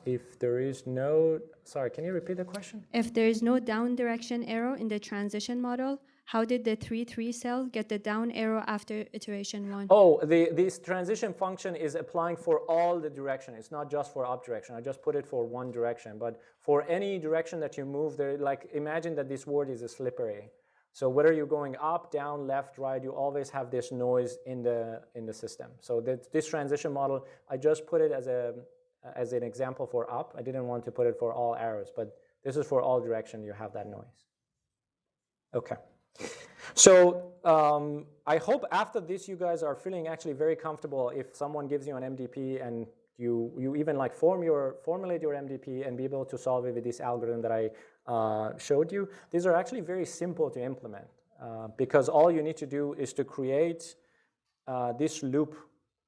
If there is no, sorry, can you repeat the question? If there is no down direction arrow in the transition model, how did the 3,3 cell get the down arrow after iteration 1? Oh, this transition function is applying for all the direction. It's not just for up direction. I just put it for one direction. But for any direction that you move, there, like imagine that this word is slippery. So whether you're going up, down, left, right, you always have this noise in the system. So this transition model, I just put it as an example for up. I didn't want to put it for all arrows, but this is for all direction. You have that noise. Okay. So I hope after this you guys are feeling actually very comfortable if someone gives you an MDP and you even like formulate your MDP and be able to solve it with this algorithm that I showed you. These are actually very simple to implement because all you need to do is to create this loop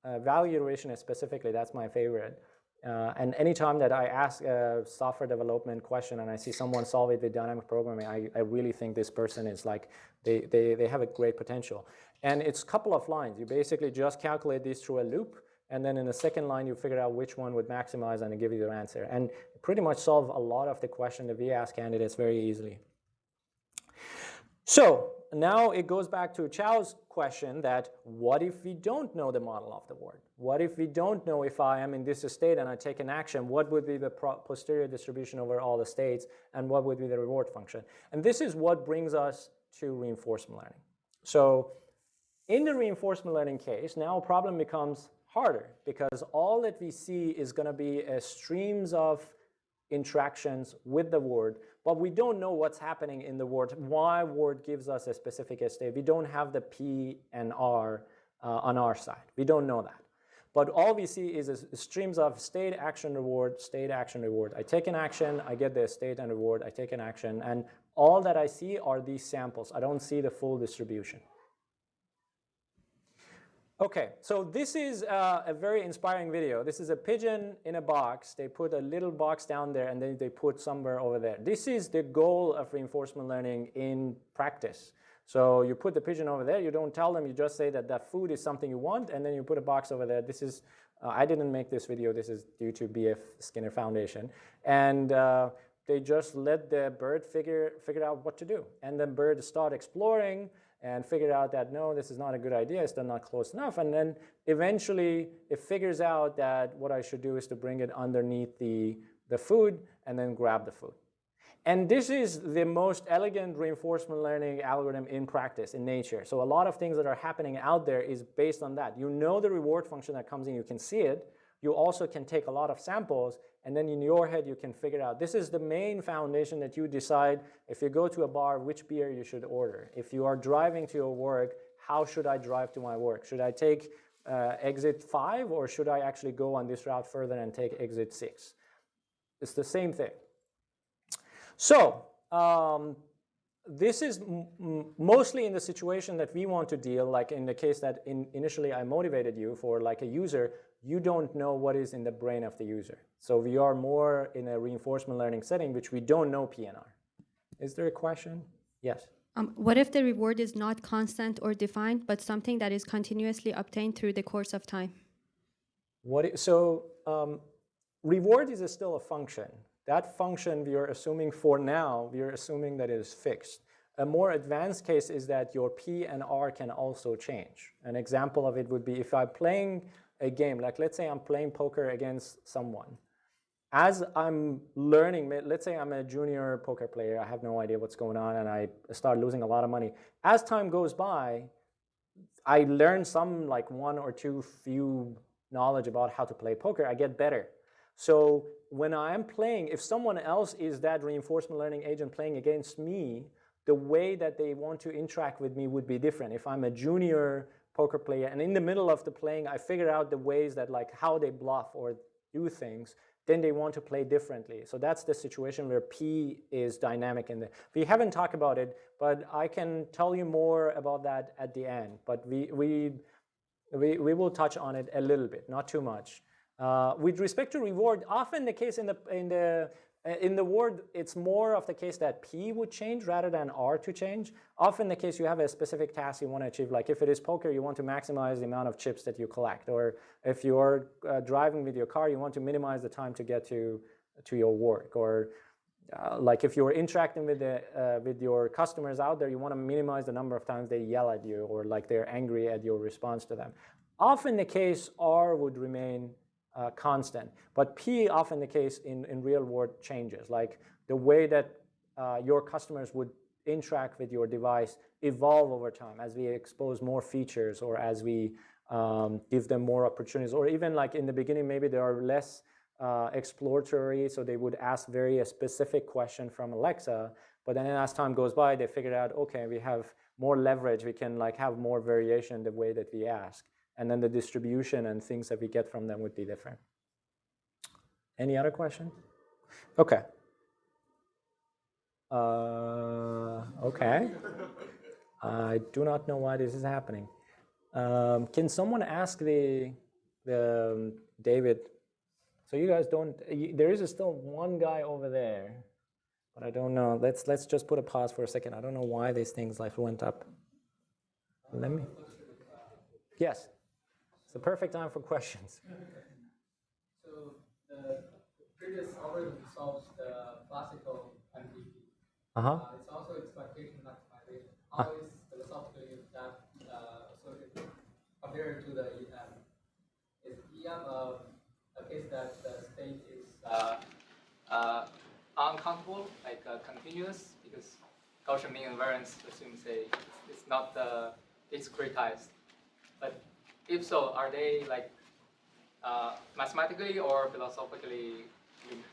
value iteration specifically. That's my favorite. And anytime that I ask a software development question and I see someone solve it with dynamic programming, I really think this person is like, they have a great potential. And it's a couple of lines. You basically just calculate this through a loop, and then in the second line, you figure out which one would maximize and give you the answer. And pretty much solve a lot of the question that we ask candidates very easily. So now it goes back to Chao's question that what if we don't know the model of the word? What if we don't know if I am in this state and I take an action, what would be the posterior distribution over all the states and what would be the reward function? And this is what brings us to reinforcement learning. So in the reinforcement learning case, now a problem becomes harder because all that we see is going to be streams of interactions with the word, but we don't know what's happening in the word, why word gives us a specific state. We don't have the P and R on our side. We don't know that. But all we see is streams of state, action, reward, state, action, reward. I take an action, I get the state and reward, I take an action, and all that I see are these samples. I don't see the full distribution. Okay, so this is a very inspiring video. This is a pigeon in a box. They put a little box down there and then they put somewhere over there. This is the goal of reinforcement learning in practice. So you put the pigeon over there, you don't tell them, you just say that that food is something you want, and then you put a box over there. This is, I didn't make this video, this is due to BF Skinner Foundation. And they just let the bird figure out what to do. And the bird start exploring and figured out that, no, this is not a good idea, it's still not close enough. And then eventually it figures out that what I should do is to bring it underneath the food and then grab the food. And this is the most elegant reinforcement learning algorithm in practice, in nature. So a lot of things that are happening out there is based on that. You know the reward function that comes in, you can see it. You also can take a lot of samples, and then in your head you can figure out. This is the main foundation that you decide if you go to a bar, which beer you should order. If you are driving to your work, how should I drive to my work? Should I take exit 5, or should I actually go on this route further and take exit 6? It's the same thing. So this is mostly in the situation that we want to deal, like in the case that initially I motivated you for like a user, you don't know what is in the brain of the user. So we are more in a reinforcement learning setting, which we don't know PNR. Is there a question? Yes. What if the reward is not constant or defined, but something that is continuously obtained through the course of time? Reward is still a function. That function we are assuming for now, we are assuming that it is fixed. A more advanced case is that your P and R can also change. An example of it would be if I'm playing a game, like let's say I'm playing poker against someone. As I'm learning, let's say I'm a junior poker player, I have no idea what's going on and I start losing a lot of money. As time goes by, I learn some like one or two few knowledge about how to play poker, I get better. So when I'm playing, if someone else is that reinforcement learning agent playing against me, the way that they want to interact with me would be different. If I'm a junior poker player and in the middle of the playing, I figure out the ways that like how they bluff or do things, then they want to play differently. So that's the situation where P is dynamic in there. We haven't talked about it, but I can tell you more about that at the end. But we will touch on it a little bit, not too much. With respect to reward, often the case in the word, it's more of the case that P would change rather than R to change. Often the case you have a specific task you want to achieve, like if it is poker, you want to maximize the amount of chips that you collect. Or if you're driving with your car, you want to minimize the time to get to your work. Or like if you're interacting with your customers out there, you want to minimize the number of times they yell at you or like they're angry at your response to them. Often the case R would remain constant, but P often the case in real world changes, like the way that your customers would interact with your device evolve over time as we expose more features or as we give them more opportunities, or even like in the beginning maybe they are less exploratory, so they would ask very specific question from Alexa, but then as time goes by they figured out, okay, we have more leverage, we can like have more variation in the way that we ask. And then the distribution and things that we get from them would be different. Any other question? Okay. Okay. I do not know why this is happening. Can someone ask the David? So you guys don't. There is still one guy over there, but I don't know. Let's just put a pause for a second. I don't know why these things like went up. Let me. Yes. It's the perfect time for questions. So the previous algorithm solves the classical MVP. It's also expectation maximization. How is philosophically that compared to the EM? Is EM a case that the state is uncountable, like continuous, because Gaussian mean invariance assumes it's not discretized. But if so, are they like mathematically or philosophically linked?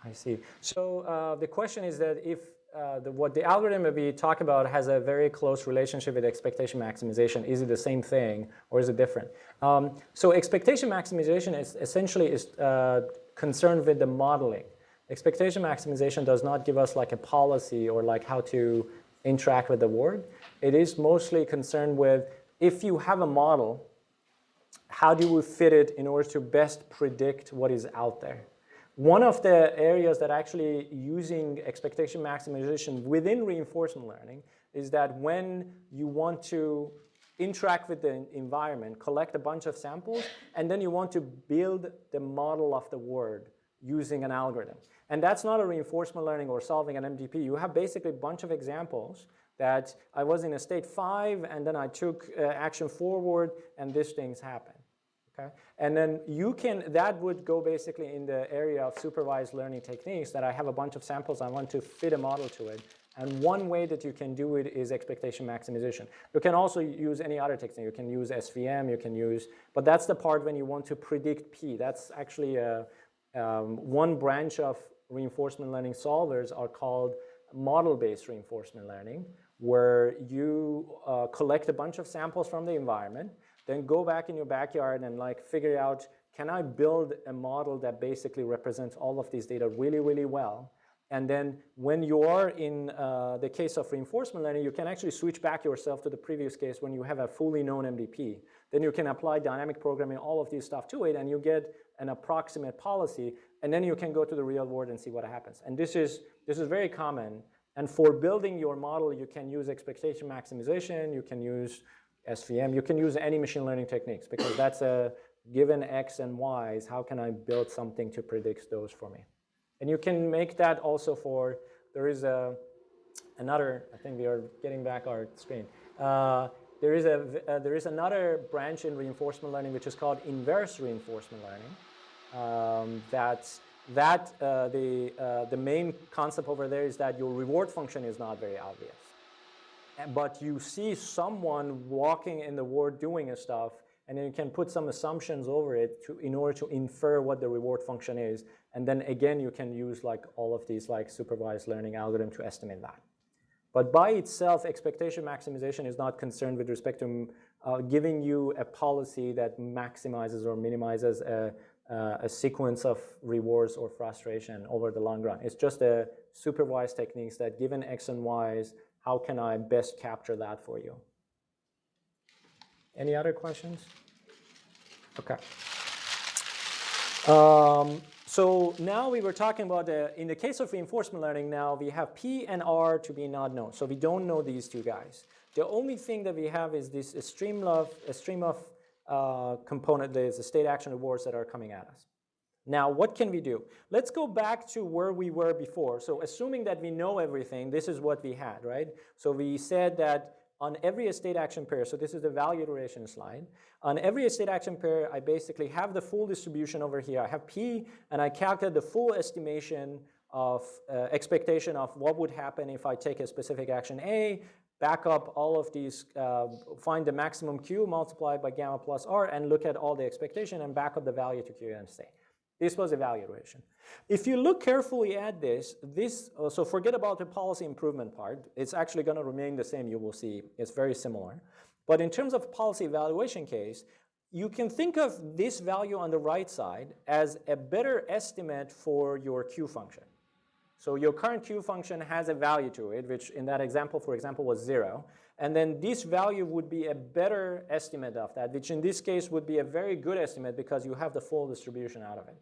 I see. So the question is that if what the algorithm that we talk about has a very close relationship with expectation maximization, is it the same thing or is it different? So expectation maximization is essentially concerned with the modeling. Expectation maximization does not give us like a policy or like how to interact with the word. It is mostly concerned with if you have a model, how do you fit it in order to best predict what is out there? One of the areas that actually using expectation maximization within reinforcement learning is that when you want to interact with the environment, collect a bunch of samples, and then you want to build the model of the word using an algorithm. And that's not a reinforcement learning or solving an MDP. You have basically a bunch of examples that I was in a state 5, and then I took action forward, and these things happen. Okay? And then that would go basically in the area of supervised learning techniques, that I have a bunch of samples, I want to fit a model to it. And one way that you can do it is expectation maximization. You can also use any other technique. You can use SVM, but that's the part when you want to predict P. That's actually one branch of reinforcement learning solvers are called model-based reinforcement learning, where you collect a bunch of samples from the environment, then go back in your backyard and like figure out, can I build a model that basically represents all of these data really, really well? And then when you are in the case of reinforcement learning, you can actually switch back yourself to the previous case when you have a fully known MDP. Then you can apply dynamic programming, all of these stuff to it, and you get an approximate policy, and then you can go to the real world and see what happens. And this is very common. And for building your model, you can use expectation maximization, you can use SVM, you can use any machine learning techniques, because that's a given X and Y's, how can I build something to predict those for me? And you can make that also for, there is another, I think we are getting back our screen. There is another branch in reinforcement learning which is called inverse reinforcement learning. The main concept over there is that your reward function is not very obvious. But you see someone walking in the world doing stuff, and then you can put some assumptions over it in order to infer what the reward function is. And then again, you can use like all of these like supervised learning algorithm to estimate that. But by itself, expectation maximization is not concerned with respect to giving you a policy that maximizes or minimizes a sequence of rewards or frustration over the long run. It's just a supervised techniques that given X and Y's, how can I best capture that for you? Any other questions? Okay. So now we were talking about, in the case of reinforcement learning now, we have P and R to be not known. So we don't know these two guys. The only thing that we have is this stream of component, there's the state action rewards that are coming at us. Now, what can we do? Let's go back to where we were before. So assuming that we know everything, this is what we had, right? So we said that on every state action pair, so this is the value iteration slide, on every state action pair, I basically have the full distribution over here. I have P, and I calculate the full estimation of expectation of what would happen if I take a specific action A, back up all of these, find the maximum Q multiplied by gamma plus R, and look at all the expectation and back up the value to Q and stay. This was evaluation. If you look carefully at this, so forget about the policy improvement part. It's actually going to remain the same, you will see. It's very similar. But in terms of policy evaluation case, you can think of this value on the right side as a better estimate for your Q function. So your current Q function has a value to it, which in that example, for example, was 0. And then this value would be a better estimate of that, which in this case would be a very good estimate because you have the full distribution out of it.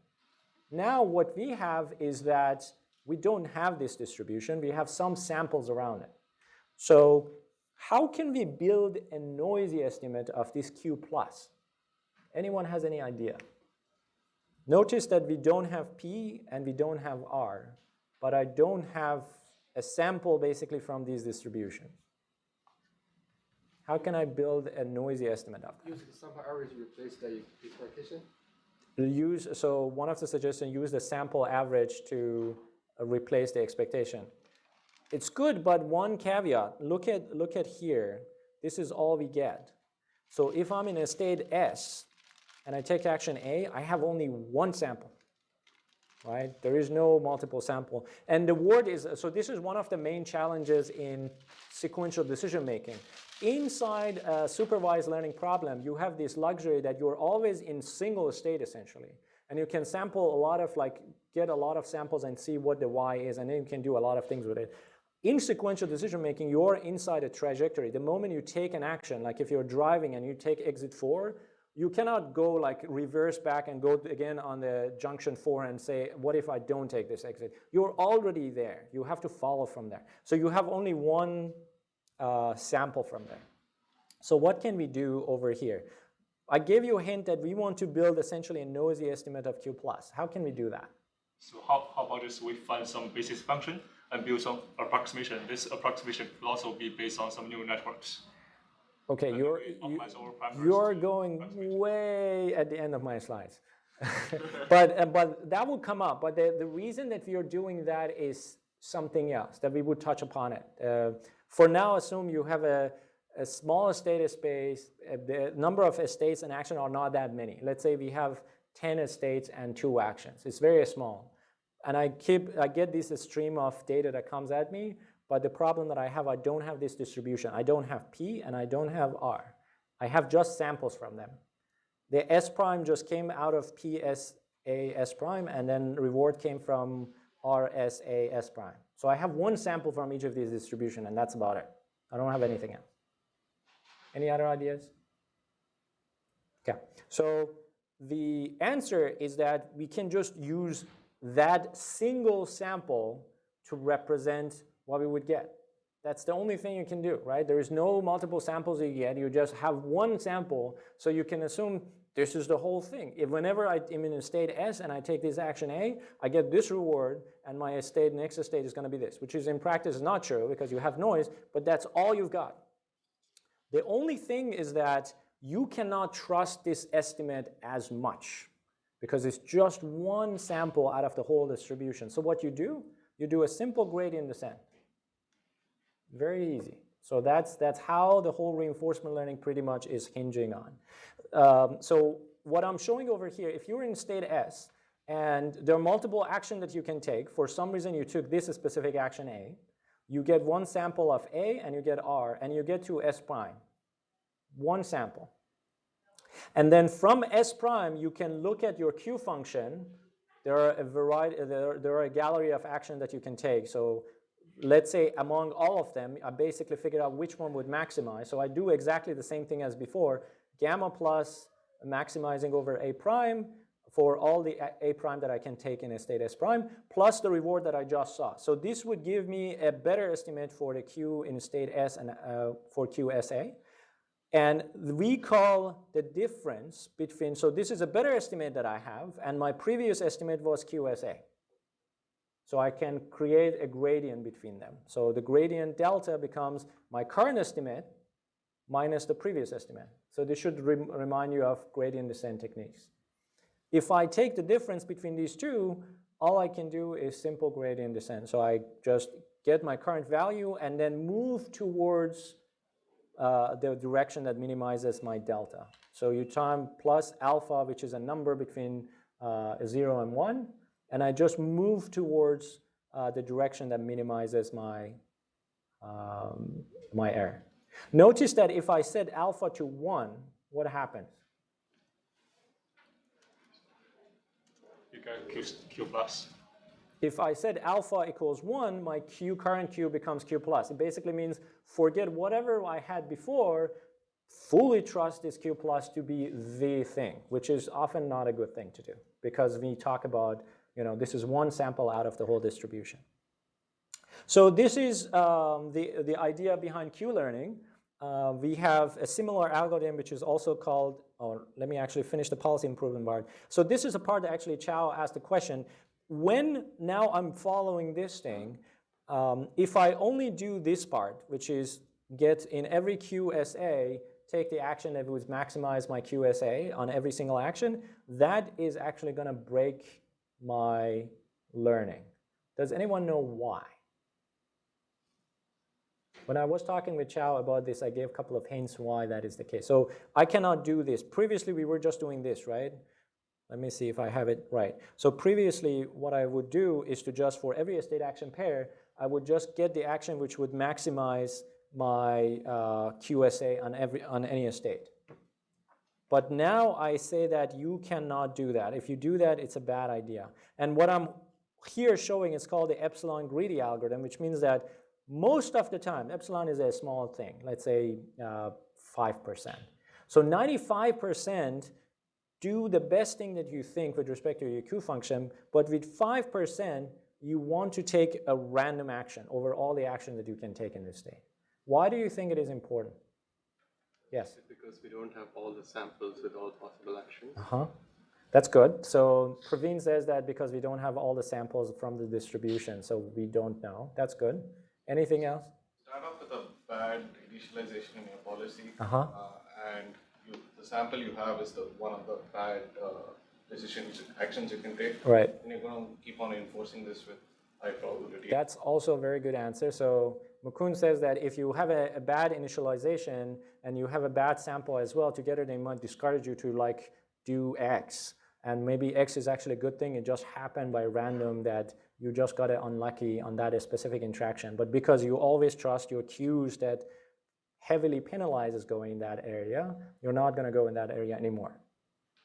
Now what we have is that we don't have this distribution. We have some samples around it. So how can we build a noisy estimate of this Q plus? Anyone has any idea? Notice that we don't have P and we don't have R, but I don't have a sample basically from these distributions. How can I build a noisy estimate of that? Use the sample average to replace the expectation. So one of the suggestions, use the sample average to replace the expectation. It's good, but one caveat. Look at here. This is all we get. So if I'm in a state S and I take action A, I have only one sample. Right? There is no multiple sample. And the word is, so this is one of the main challenges in sequential decision making. Inside a supervised learning problem, you have this luxury that you're always in single state essentially. And you can sample a lot of, get a lot of samples and see what the Y is, and then you can do a lot of things with it. In sequential decision making, you're inside a trajectory. The moment you take an action, like if you're driving and you take exit 4, you cannot go reverse back and go again on the junction 4 and say, what if I don't take this exit? You're already there. You have to follow from there. So you have only one sample from there. So what can we do over here? I gave you a hint that we want to build essentially a noisy estimate of Q plus. How can we do that? So how about this? We find some basis function and build some approximation. This approximation will also be based on some neural networks. Okay, you're going way at the end of my slides. but that will come up. But the reason that we are doing that is something else, that we would touch upon it. For now, assume you have a small state space. The number of states and action are not that many. Let's say we have 10 states and 2 actions. It's very small. And I get this stream of data that comes at me. But the problem that I don't have this distribution. I don't have P and I don't have R. I have just samples from them. The S prime just came out of PSA S prime, and then reward came from RSA S prime. So I have one sample from each of these distributions, and that's about it. I don't have anything else. Any other ideas? Okay, so the answer is that we can just use that single sample to represent what we would get. That's the only thing you can do, right? There is no multiple samples you get. You just have one sample, so you can assume this is the whole thing. If whenever I am in a state S and I take this action A, I get this reward, and my next state is going to be this, which is in practice not true because you have noise, but that's all you've got. The only thing is that you cannot trust this estimate as much because it's just one sample out of the whole distribution. So what you do a simple gradient descent. Very easy. So that's how the whole reinforcement learning pretty much is hinging on. So what I'm showing over here, if you're in state S and there are multiple actions that you can take, for some reason you took this specific action A, you get one sample of A and you get R and you get to S prime. One sample. And then from S prime you can look at your Q function. There are a variety, there are a gallery of actions that you can take. So let's say among all of them, I basically figured out which one would maximize. So I do exactly the same thing as before, gamma plus maximizing over A prime for all the A prime that I can take in a state S prime, plus the reward that I just saw. So this would give me a better estimate for the Q in state S and for QSA. And we call the difference between, so this is a better estimate that I have, and my previous estimate was QSA. So I can create a gradient between them. So the gradient delta becomes my current estimate minus the previous estimate. So this should remind you of gradient descent techniques. If I take the difference between these two, all I can do is simple gradient descent. So I just get my current value and then move towards the direction that minimizes my delta. So you time plus alpha, which is a number between 0 and 1, and I just move towards the direction that minimizes my, my error. Notice that if I set alpha to 1, what happens? You get Q plus. If I said alpha equals 1, my current Q becomes Q plus. It basically means forget whatever I had before, fully trust this Q plus to be the thing, which is often not a good thing to do because we talk about, this is one sample out of the whole distribution. So this is the idea behind Q learning. We have a similar algorithm which is also called, let me actually finish the policy improvement part. So this is a part that actually Chow asked the question, when now I'm following this thing, if I only do this part, which is get in every QSA, take the action that would maximize my QSA on every single action, that is actually going to break my learning. Does anyone know why? When I was talking with Chow about this, I gave a couple of hints why that is the case. So I cannot do this. Previously, we were just doing this, right? Let me see if I have it right. So previously, what I would do is to just, for every state action pair, I would just get the action which would maximize my QSA on any state. But now I say that you cannot do that. If you do that, it's a bad idea. And what I'm here showing is called the epsilon greedy algorithm, which means that most of the time, epsilon is a small thing, let's say 5%. So 95% do the best thing that you think with respect to your Q function, but with 5%, you want to take a random action over all the actions that you can take in this state. Why do you think it is important? Yes? Because we don't have all the samples with all possible actions. That's good. So Praveen says that because we don't have all the samples from the distribution, so we don't know. That's good. Anything else? Start off with a bad initialization in your policy, and the sample you have is one of the bad actions you can take. Right. And you're going to keep on enforcing this with high probability. That's also a very good answer. So Mukund says that if you have a bad initialization and you have a bad sample as well, together they might discourage you to do X. And maybe X is actually a good thing. It just happened by random that you just got it unlucky on that specific interaction. But because you always trust your cues that heavily penalizes going in that area, you're not going to go in that area anymore.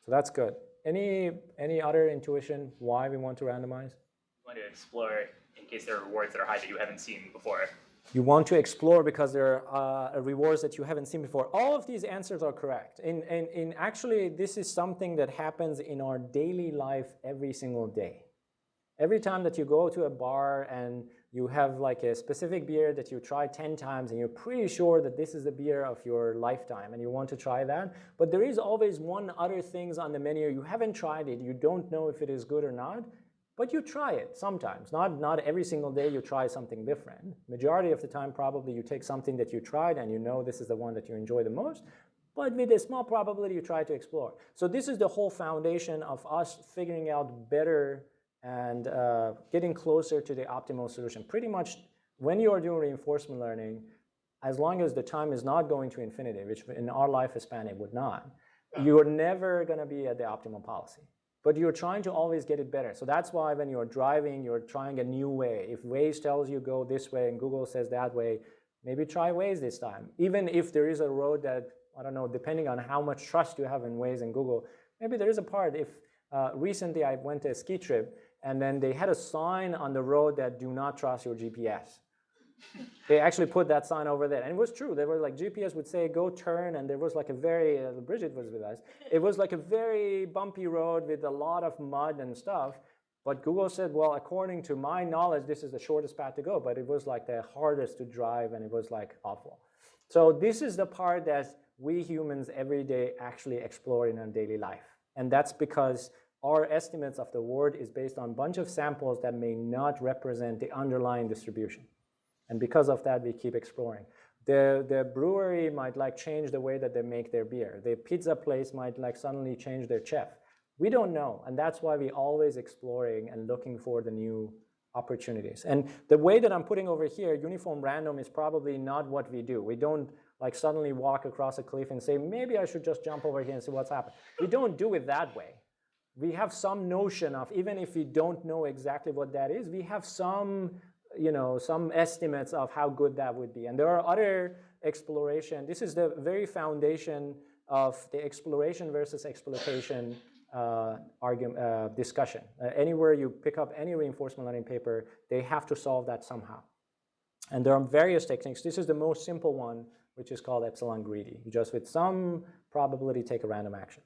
So that's good. Any other intuition why we want to randomize? You want to explore in case there are rewards that are high that you haven't seen before. You want to explore because there are rewards that you haven't seen before. All of these answers are correct. In actually, this is something that happens in our daily life every single day. Every time that you go to a bar and you have like a specific beer that you tried 10 times and you're pretty sure that this is the beer of your lifetime and you want to try that, but there is always one other things on the menu, you haven't tried it, you don't know if it is good or not, but you try it sometimes. Not every single day you try something different. Majority of the time probably you take something that you tried and you know this is the one that you enjoy the most, but with a small probability you try to explore. So this is the whole foundation of us figuring out better and getting closer to the optimal solution. Pretty much when you are doing reinforcement learning, as long as the time is not going to infinity, which in our lifespan it would not, you're never going to be at the optimal policy. But you're trying to always get it better. So that's why when you're driving, you're trying a new way. If Waze tells you go this way and Google says that way, maybe try Waze this time. Even if there is a road that, I don't know, depending on how much trust you have in Waze and Google, maybe there is a part. If recently I went to a ski trip, and then they had a sign on the road that do not trust your GPS. They actually put that sign over there. And it was true. They were like, GPS would say, go turn. And there was like a very, Bridget was with us. It was like a very bumpy road with a lot of mud and stuff. But Google said, well, according to my knowledge, this is the shortest path to go. But it was like the hardest to drive and it was like awful. So this is the part that we humans every day actually explore in our daily life. And that's because our estimates of the world is based on a bunch of samples that may not represent the underlying distribution. And because of that, we keep exploring. The brewery might like change the way that they make their beer. The pizza place might like suddenly change their chef. We don't know, and that's why we're always exploring and looking for the new opportunities. And the way that I'm putting over here, uniform random, is probably not what we do. We don't like suddenly walk across a cliff and say, maybe I should just jump over here and see what's happened. We don't do it that way. We have some notion of, even if we don't know exactly what that is, we have some, some estimates of how good that would be. And there are other exploration. This is the very foundation of the exploration versus exploitation discussion. Anywhere you pick up any reinforcement learning paper, they have to solve that somehow. And there are various techniques. This is the most simple one, which is called epsilon greedy. You just with some probability take a random action.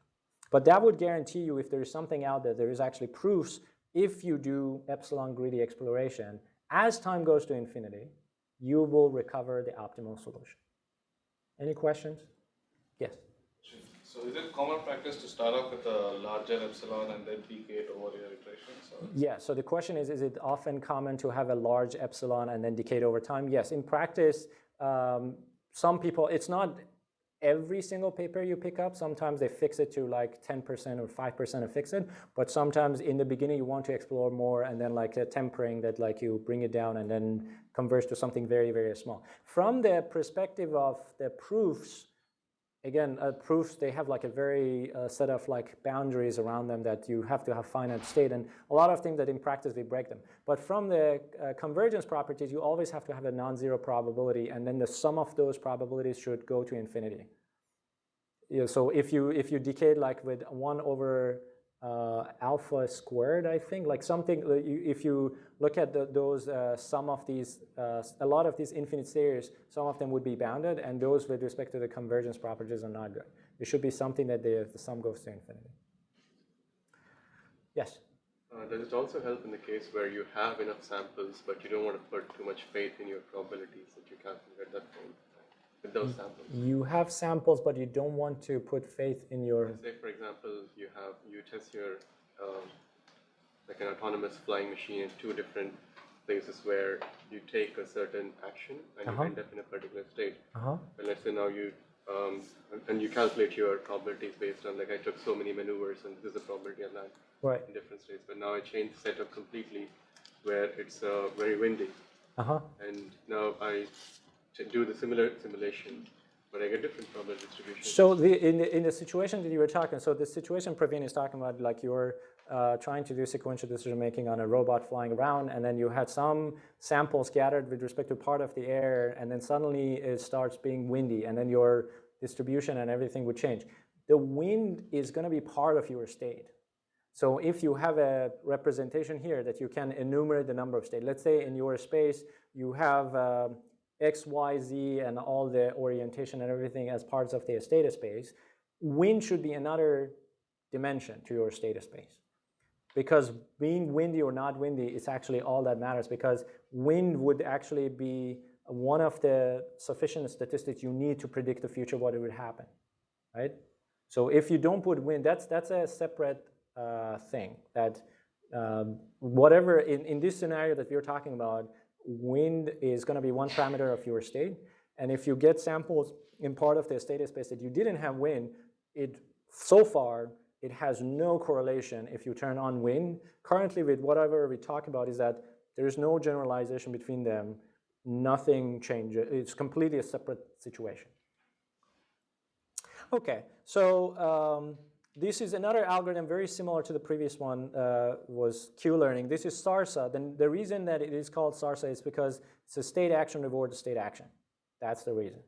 But that would guarantee you, if there is something out there, there is actually proofs. If you do epsilon greedy exploration, as time goes to infinity, you will recover the optimal solution. Any questions? Yes? So is it common practice to start off with a larger epsilon and then decay it over your iterations? Or? Yeah, so the question is it often common to have a large epsilon and then decay it over time? Yes, in practice, some people, it's not every single paper you pick up. Sometimes they fix it to like 10% or 5% of fix it, but sometimes in the beginning you want to explore more, and then like a tempering that like you bring it down and then converge to something very, very small. From the perspective of the proofs, again, proofs, they have like a very set of like boundaries around them that you have to have finite state, and a lot of things that in practice we break them. But from the convergence properties, you always have to have a non-zero probability, and then the sum of those probabilities should go to infinity. So if you decay like with 1 over alpha squared, I think, like something, if you look at those sum of these, a lot of these infinite series, some of them would be bounded, and those with respect to the convergence properties are not good. It should be something that the sum goes to infinity. Yes? Does it also help in the case where you have enough samples, but you don't want to put too much faith in your probabilities that you calculate at that point with those samples? You have samples, but you don't want to put faith in your... Say, for example, you test your like an autonomous flying machine in 2 different places where you take a certain action and you end up in a particular state. And let's say now you and you calculate your probabilities based on, like, I took so many maneuvers and this is the probability I land in different states. But now I change the setup completely where it's very windy. And now I do the similar simulation, but I get different probability distribution. So in the situation that you were talking, so the situation Praveen is talking about, like you're trying to do sequential decision making on a robot flying around, and then you had some samples gathered with respect to part of the air, and then suddenly it starts being windy, and then your distribution and everything would change. The wind is going to be part of your state. So if you have a representation here that you can enumerate the number of states, let's say in your space you have X, Y, Z, and all the orientation and everything as parts of the status space, wind should be another dimension to your status space. because being windy or not windy is actually all that matters, because wind would actually be one of the sufficient statistics you need to predict the future, what it would happen, right? So if you don't put wind, that's a separate thing. That whatever, in this scenario that we're talking about, wind is going to be one parameter of your state. And if you get samples in part of the state space that you didn't have wind, so far, it has no correlation if you turn on wind. Currently, with whatever we talk about, is that there's no generalization between them. Nothing changes. It's completely a separate situation. Okay, so this is another algorithm very similar to the previous one, was Q-learning. This is SARSA. Then the reason that it is called SARSA is because it's a state action reward to state action. That's the reason.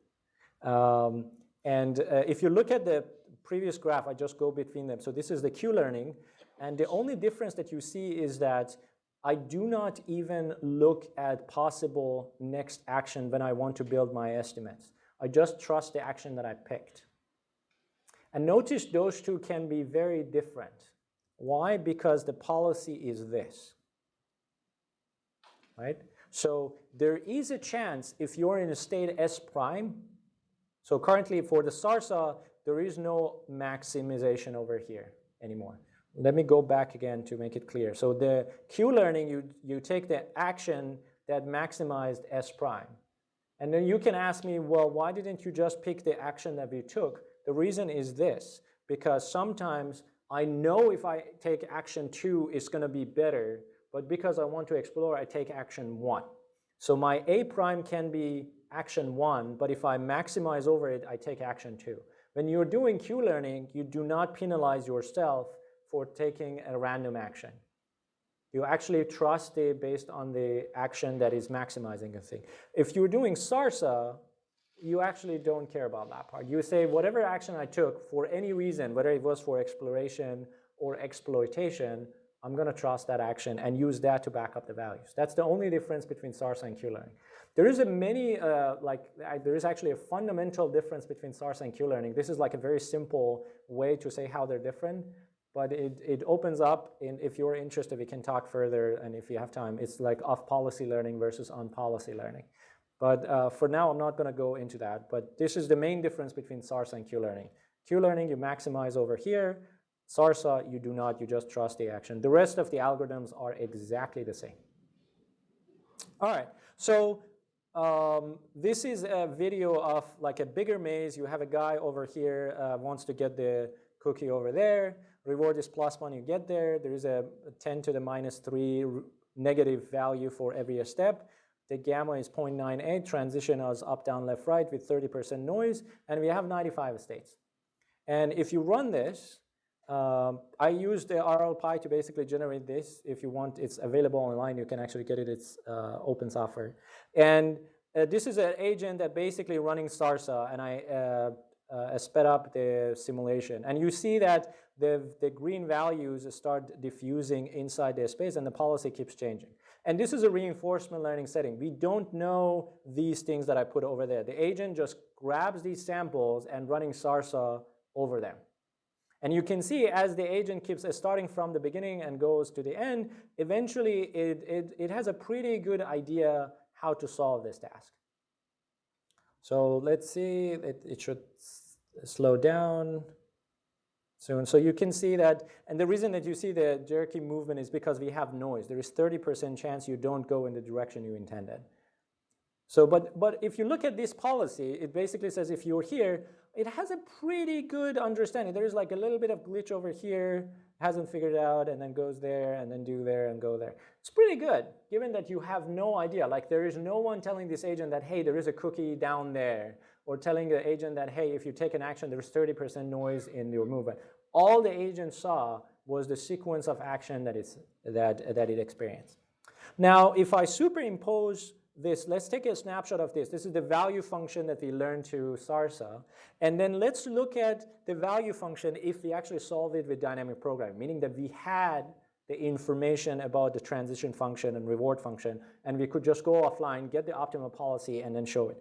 If you look at the previous graph, I just go between them. So this is the Q-learning, and the only difference that you see is that I do not even look at possible next action when I want to build my estimates. I just trust the action that I picked. And notice those two can be very different. Why? Because the policy is this, right? So there is a chance if you're in a state S prime. So currently for the SARSA, there is no maximization over here anymore. Let me go back again to make it clear. So the Q-learning, you take the action that maximized S prime. And then you can ask me, well, why didn't you just pick the action that we took? The reason is this, because sometimes I know if I take action 2, it's going to be better, but because I want to explore, I take action 1. So my A prime can be action 1, but if I maximize over it, I take action 2. When you're doing Q-learning, you do not penalize yourself for taking a random action. You actually trust it based on the action that is maximizing a thing. If you're doing SARSA, you actually don't care about that part. You say, whatever action I took for any reason, whether it was for exploration or exploitation, I'm going to trust that action and use that to back up the values. That's the only difference between SARSA and Q-learning. There is there is actually a fundamental difference between SARSA and Q-learning. This is like a very simple way to say how they're different, but it opens up, and if you're interested, we can talk further, and if you have time, it's like off-policy learning versus on-policy learning. But for now, I'm not going to go into that, but this is the main difference between SARSA and Q-learning. Q-learning, you maximize over here. SARSA, you do not, you just trust the action. The rest of the algorithms are exactly the same. All right, so this is a video of like a bigger maze. You have a guy over here wants to get the cookie over there. Reward is +1, you get there. There is a 10 to the -3 negative value for every step. The gamma is 0.98, transition is up, down, left, right with 30% noise, and we have 95 states. And if you run this, I use the RLPy to basically generate this. If you want, it's available online. You can actually get it. It's open software. And this is an agent that basically running SARSA, and I sped up the simulation. And you see that the green values start diffusing inside the space, and the policy keeps changing. And this is a reinforcement learning setting. We don't know these things that I put over there. The agent just grabs these samples and running SARSA over them. And you can see as the agent keeps starting from the beginning and goes to the end, eventually it has a pretty good idea how to solve this task. So let's see, it should slow down soon. So you can see that, and the reason that you see the jerky movement is because we have noise. There is 30% chance you don't go in the direction you intended. So, but if you look at this policy, it basically says if you're here, it has a pretty good understanding. There is like a little bit of glitch over here, hasn't figured it out, and then goes there, and then do there, and go there. It's pretty good, given that you have no idea. Like there is no one telling this agent that, hey, there is a cookie down there, or telling the agent that, hey, if you take an action, there's 30% noise in your movement. All the agent saw was the sequence of action that it experienced. Now, if I superimpose this, let's take a snapshot of this. This is the value function that we learned to SARSA. And then let's look at the value function if we actually solve it with dynamic programming, meaning that we had the information about the transition function and reward function, and we could just go offline, get the optimal policy, and then show it.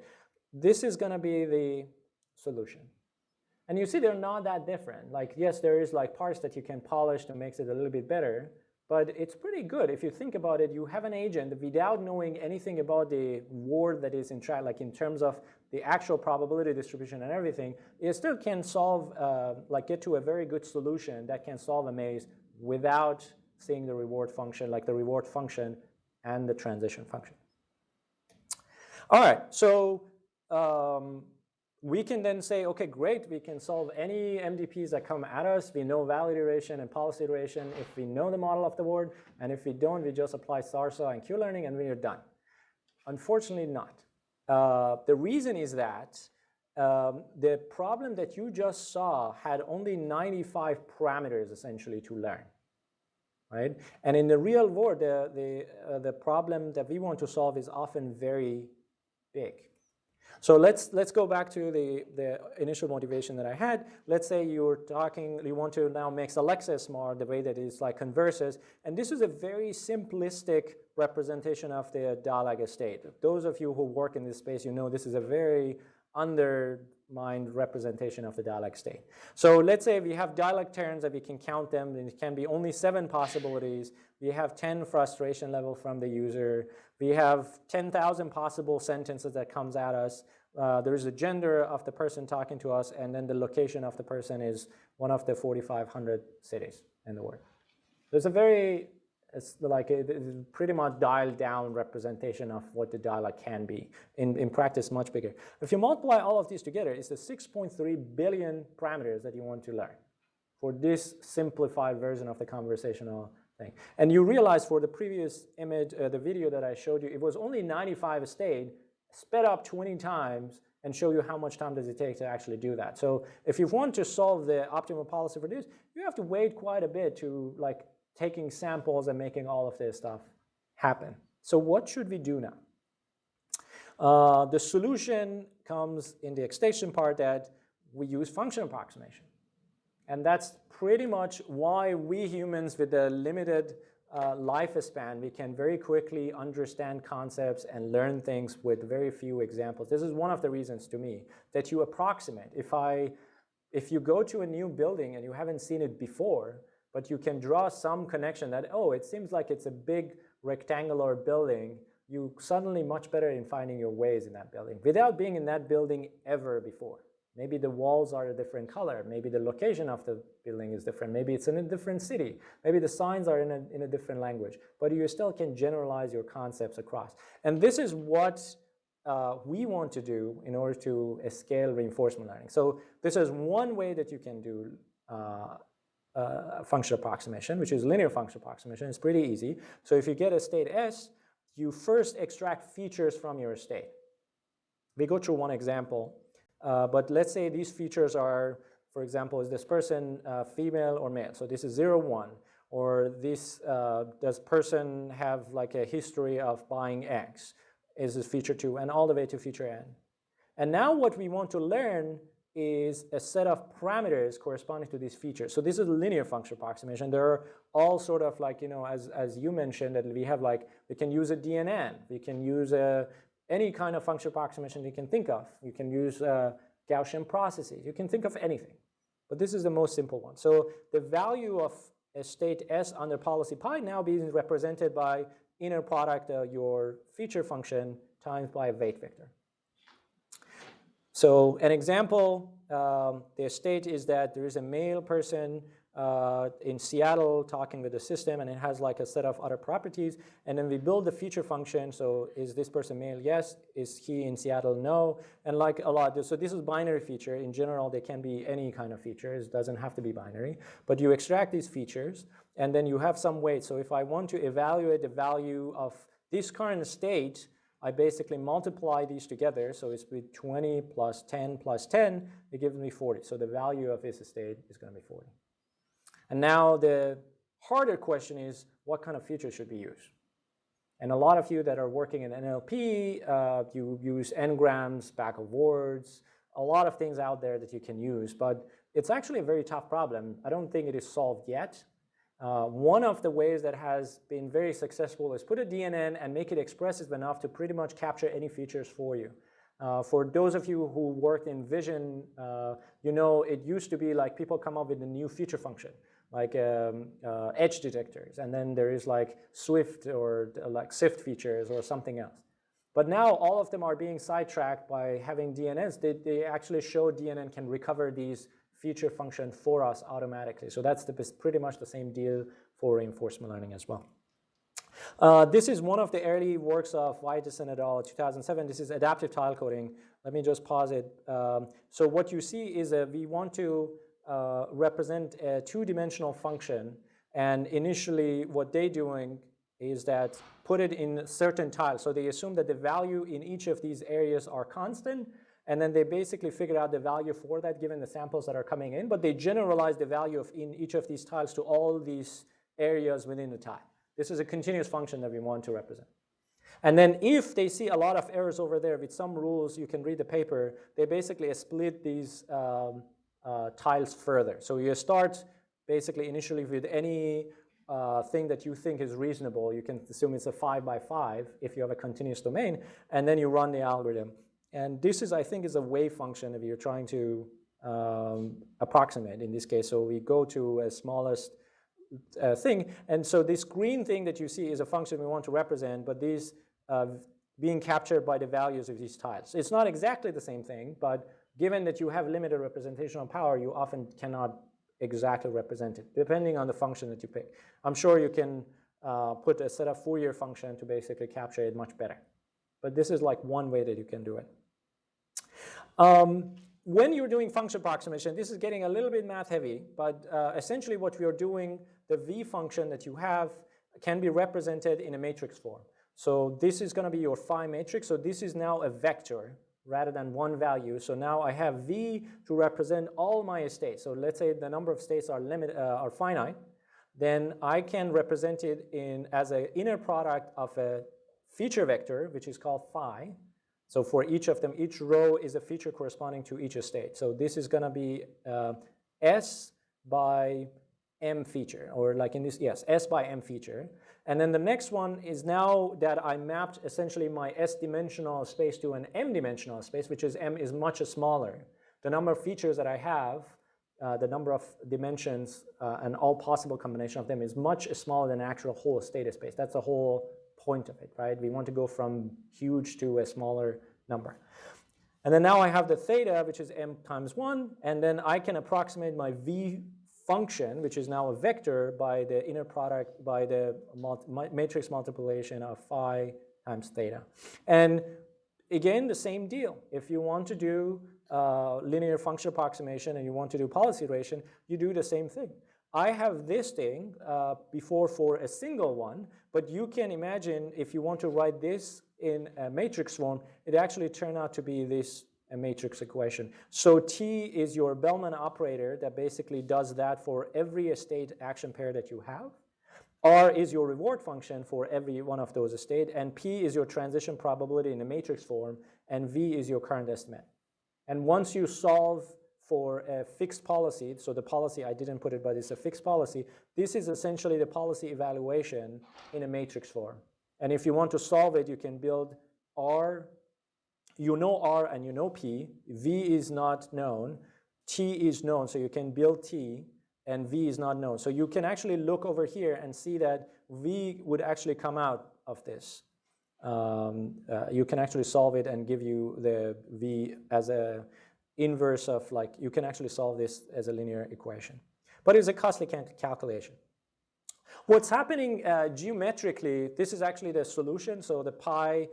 This is going to be the solution. And you see they're not that different. Like, yes, there is like parts that you can polish that makes it a little bit better, but it's pretty good. If you think about it, you have an agent without knowing anything about the word that is in track, like in terms of the actual probability distribution and everything, it still can solve, like get to a very good solution that can solve a maze without seeing the reward function, like the reward function and the transition function. All right, so we can then say, okay, great, we can solve any MDPs that come at us. We know value iteration and policy iteration if we know the model of the word, and if we don't, we just apply SARSA and Q-learning and we are done. Unfortunately not. The reason is that the problem that you just saw had only 95 parameters essentially to learn, right? And in the real world, the problem that we want to solve is often very big. So let's go back to the initial motivation that I had. Let's say you want to now make Alexa smart the way that it's like converses, and this is a very simplistic representation of the dialogue state. Those of you who work in this space, you know this is a very undermined representation of the dialogue state. So let's say we have dialogue turns that we can count them, and it can be only 7 possibilities. We have 10 frustration level from the user. We have 10,000 possible sentences that comes at us. There's the gender of the person talking to us, and then the location of the person is one of the 4,500 cities in the world. There's a very, it's like a pretty much dialed down representation of what the dialogue can be. In practice, much bigger. If you multiply all of these together, it's the 6.3 billion parameters that you want to learn for this simplified version of the conversational thing. And you realize for the previous image, the video that I showed you, it was only 95 stayed, sped up 20 times, and show you how much time does it take to actually do that. So if you want to solve the optimal policy for this, you have to wait quite a bit to like taking samples and making all of this stuff happen. So what should we do now? The solution comes in the extension part that we use function approximation. And that's pretty much why we humans with the limited lifespan, we can very quickly understand concepts and learn things with very few examples. This is one of the reasons to me that you approximate. If you go to a new building and you haven't seen it before, but you can draw some connection that, oh, it seems like it's a big rectangular building, you suddenly much better in finding your ways in that building without being in that building ever before. Maybe the walls are a different color. Maybe the location of the building is different. Maybe it's in a different city. Maybe the signs are in a different language. But you still can generalize your concepts across. And this is what we want to do in order to scale reinforcement learning. So this is one way that you can do function approximation, which is linear function approximation. It's pretty easy. So if you get a state S, you first extract features from your state. We go through one example. But let's say these features are, for example, is this person female or male? So this is 0, 1. Or this, does person have like a history of buying X? Is this feature 2? And all the way to feature N. And now what we want to learn is a set of parameters corresponding to these features. So this is linear function approximation. There are all sort of like, you know, as you mentioned, that we have like, we can use a DNN. We can use any kind of function approximation you can think of. You can use Gaussian processes. You can think of anything. But this is the most simple one. So the value of a state S under policy pi now being represented by inner product of your feature function times by a weight vector. So an example, the state is that there is a male person in Seattle talking with the system, and it has like a set of other properties, and then we build the feature function. So is this person male? Yes. Is he in Seattle? No. And like a lot. So this is binary feature. In general, they can be any kind of features. It doesn't have to be binary. But you extract these features, and then you have some weight. So if I want to evaluate the value of this current state, I basically multiply these together. So it's with 20 plus 10 plus 10, it gives me 40. So the value of this state is going to be 40. And now the harder question is, what kind of features should we use? And a lot of you that are working in NLP, you use n-grams, back of words, a lot of things out there that you can use. But it's actually a very tough problem. I don't think it is solved yet. One of the ways that has been very successful is put a DNN and make it expressive enough to pretty much capture any features for you. For those of you who worked in vision, you know it used to be like people come up with a new feature function. like edge detectors, and then there is like Swift or like SIFT features or something else. But now all of them are being sidetracked by having DNNs. They actually show DNN can recover these feature function for us automatically. So that's pretty much the same deal for reinforcement learning as well. This is one of the early works of Whiteson et al. 2007. This is adaptive tile coding. Let me just pause it. So what you see is we want to represent a two-dimensional function, and initially what they're doing is that put it in certain tiles. So they assume that the value in each of these areas are constant, and then they basically figure out the value for that given the samples that are coming in, but they generalize the value in each of these tiles to all these areas within the tile. This is a continuous function that we want to represent. And then if they see a lot of errors over there with some rules, you can read the paper, they basically split these tiles further. So you start basically initially with any thing that you think is reasonable. You can assume it's a 5 by 5 if you have a continuous domain, and then you run the algorithm. And this is, I think, is a wave function if you're trying to approximate in this case. So we go to a smallest thing, and so this green thing that you see is a function we want to represent, but these being captured by the values of these tiles. It's not exactly the same thing, but given that you have limited representational power, you often cannot exactly represent it, depending on the function that you pick. I'm sure you can put a set of Fourier function to basically capture it much better. But this is like one way that you can do it. When you're doing function approximation, this is getting a little bit math heavy, but essentially what we are doing, the V function that you have can be represented in a matrix form. So this is going to be your phi matrix. So this is now a vector rather than one value. So now I have V to represent all my states. So let's say the number of states are finite. Then I can represent it as an inner product of a feature vector, which is called phi. So for each of them, each row is a feature corresponding to each state. So this is going to be S by M feature, or like in this, yes, S by M feature. And then the next one is now that I mapped essentially my S-dimensional space to an M-dimensional space, which is M is much smaller. The number of features that I have, the number of dimensions and all possible combination of them is much smaller than actual whole state space. That's the whole point of it, right? We want to go from huge to a smaller number. And then now I have the theta, which is M times 1, and then I can approximate my V function, which is now a vector, by the inner product, by the matrix multiplication of phi times theta. And again, the same deal. If you want to do linear function approximation and you want to do policy iteration, you do the same thing. I have this thing before for a single one, but you can imagine if you want to write this in a matrix form, it actually turned out to be this a matrix equation. So T is your Bellman operator that basically does that for every state action pair that you have. R is your reward function for every one of those states, and P is your transition probability in a matrix form, and V is your current estimate. And once you solve for a fixed policy, so the policy, I didn't put it, but it's a fixed policy, this is essentially the policy evaluation in a matrix form. And if you want to solve it, you can build R, you know R and you know P, V is not known, T is known, so you can build T, and V is not known. So you can actually look over here and see that V would actually come out of this. You can actually solve it and give you the V as a inverse of, like, you can actually solve this as a linear equation. But it's a costly calculation. What's happening geometrically, this is actually the solution. So the pi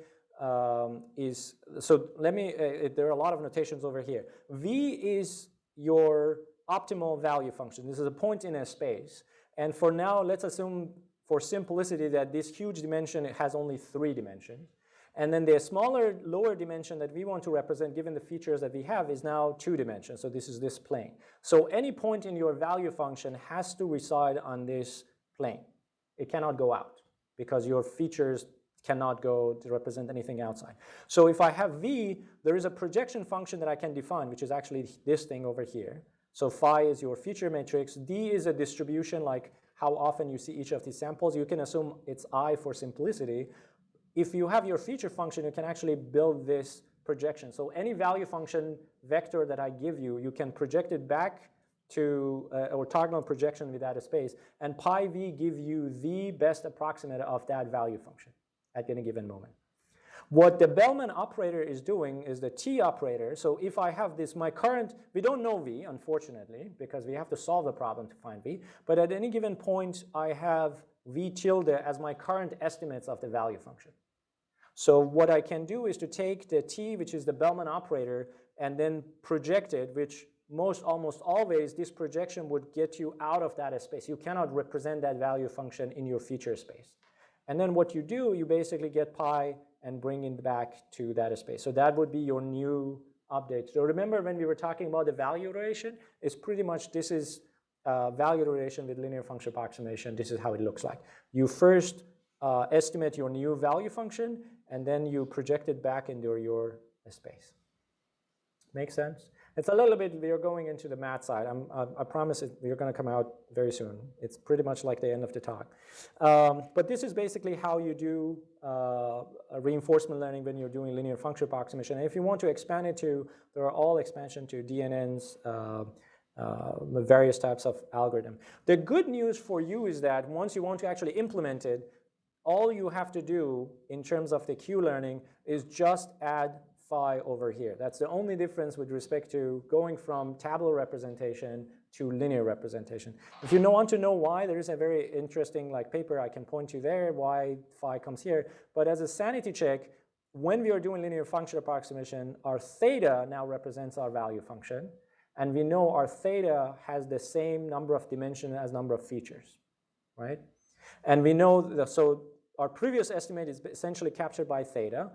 is, so let me, there are a lot of notations over here. V is your optimal value function. This is a point in a space. And for now, let's assume for simplicity that this huge dimension, it has only 3 dimensions. And then the smaller, lower dimension that we want to represent, given the features that we have, is now 2 dimensions. So this is this plane. So any point in your value function has to reside on this plane. It cannot go out because your features cannot go to represent anything outside. So if I have V, there is a projection function that I can define, which is actually this thing over here. So phi is your feature matrix. D is a distribution, like how often you see each of these samples. You can assume it's I for simplicity. If you have your feature function, you can actually build this projection. So any value function vector that I give you, you can project it back to orthogonal projection without a space, and pi v give you the best approximate of that value function at any given moment. What the Bellman operator is doing is the t operator. So if I have this, my current, we don't know v, unfortunately, because we have to solve the problem to find v. But at any given point, I have v tilde as my current estimates of the value function. So what I can do is to take the t, which is the Bellman operator, and then project it, which almost always this projection would get you out of that space. You cannot represent that value function in your feature space. And then what you do, you basically get pi and bring it back to that space. So that would be your new update. So remember when we were talking about the value iteration, it's pretty much this is value iteration with linear function approximation. This is how it looks like. You first estimate your new value function, and then you project it back into your space. Make sense? It's a little bit, we are going into the math side. I promise we're going to come out very soon. It's pretty much like the end of the talk. But this is basically how you do reinforcement learning when you're doing linear function approximation. And if you want to expand it to, there are all expansion to DNNs, various types of algorithm. The good news for you is that once you want to actually implement it, all you have to do in terms of the Q-learning is just add phi over here. That's the only difference with respect to going from tabular representation to linear representation. If you want to know why, there is a very interesting paper I can point to there, why phi comes here. But as a sanity check, when we are doing linear function approximation, our theta now represents our value function. And we know our theta has the same number of dimensions as number of features, right? And we know that, so our previous estimate is essentially captured by theta.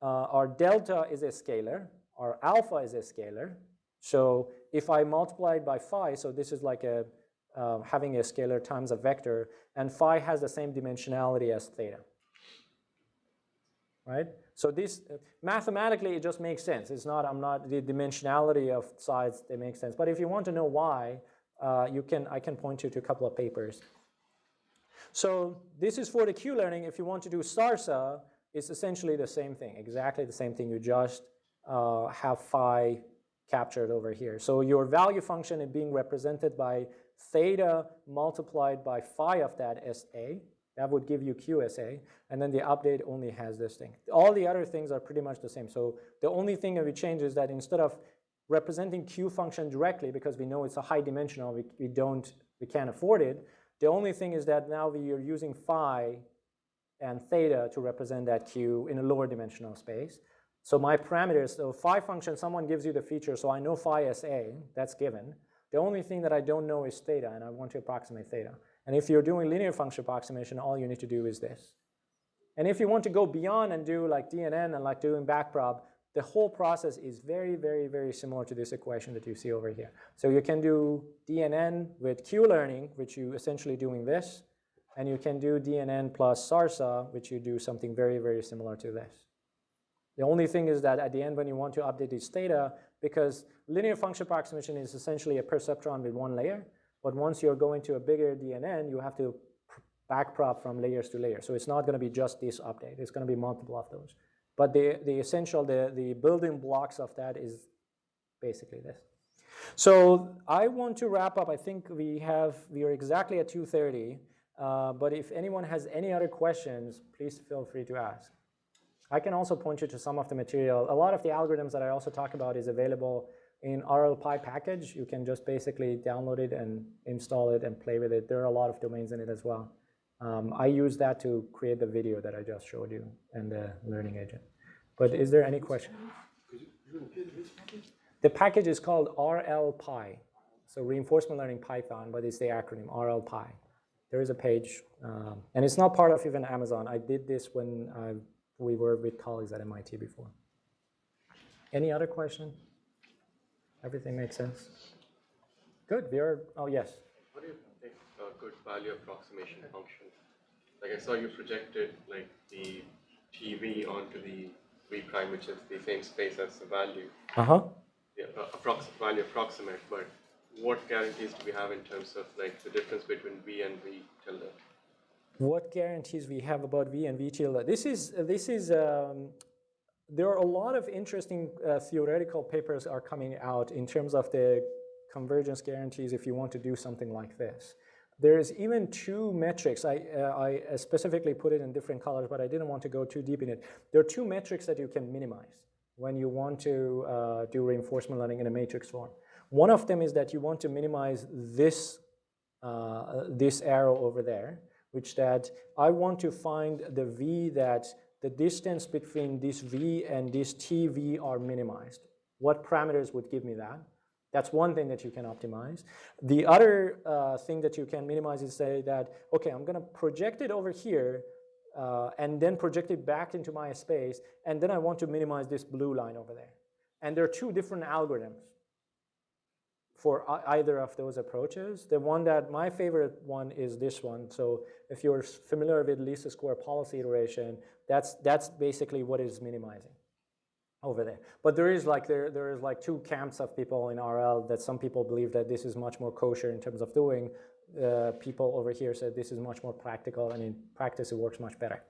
Our delta is a scalar. Our alpha is a scalar. So if I multiply it by phi, so this is like having a scalar times a vector, and phi has the same dimensionality as theta, right? So this, mathematically, it just makes sense. It's not, the dimensionality of sides, they make sense. But if you want to know why, I can point you to a couple of papers. So this is for the Q-learning. If you want to do SARSA, it's essentially the same thing, exactly the same thing. You just have phi captured over here. So your value function is being represented by theta multiplied by phi of that SA. That would give you QSA. And then the update only has this thing. All the other things are pretty much the same. So the only thing that we change is that instead of representing Q function directly, because we know it's a high dimensional, we can't afford it. The only thing is that now we are using phi and theta to represent that Q in a lower dimensional space. So my parameters, so phi function, someone gives you the feature, so I know phi SA, that's given. The only thing that I don't know is theta, and I want to approximate theta. And if you're doing linear function approximation, all you need to do is this. And if you want to go beyond and do like DNN and like doing backprop, the whole process is very, very, very similar to this equation that you see over here. So you can do DNN with Q-learning, which you essentially doing this. And you can do DNN plus SARSA, which you do something very, very similar to this. The only thing is that at the end, when you want to update this theta, because linear function approximation is essentially a perceptron with one layer, but once you're going to a bigger DNN, you have to backprop from layers to layers. So it's not going to be just this update. It's going to be multiple of those. But the essential, the building blocks of that is basically this. So I want to wrap up. I think we are exactly at 2:30. But if anyone has any other questions, please feel free to ask. I can also point you to some of the material. A lot of the algorithms that I also talk about is available in RLPy package. You can just basically download it and install it and play with it. There are a lot of domains in it as well. I use that to create the video that I just showed you and the learning agent. But is there any question? The package is called RLPy. So Reinforcement Learning Python, but it's the acronym RLPy. There is a page, and it's not part of even Amazon. I did this when we were with colleagues at MIT before. Any other question? Everything makes sense? Good, oh yes. What do you think a good value approximation function? Like I saw you projected like the TV onto the V prime, which is the same space as the value. Yeah, value approximate, but what guarantees do we have in terms of like the difference between V and V tilde? What guarantees we have about V and V tilde? There are a lot of interesting theoretical papers are coming out in terms of the convergence guarantees if you want to do something like this. There's even two metrics. I specifically put it in different colors, but I didn't want to go too deep in it. There are two metrics that you can minimize when you want to do reinforcement learning in a matrix form. One of them is that you want to minimize this, this arrow over there, which that I want to find the V that the distance between this V and this TV are minimized. What parameters would give me that? That's one thing that you can optimize. The other thing that you can minimize is say that, okay, I'm going to project it over here and then project it back into my space, and then I want to minimize this blue line over there. And there are two different algorithms for either of those approaches. The one that my favorite one is this one. So if you're familiar with least square policy iteration, that's basically what is minimizing over there. But there is like two camps of people in RL that some people believe that this is much more kosher in terms of doing. People over here said this is much more practical, and in practice it works much better.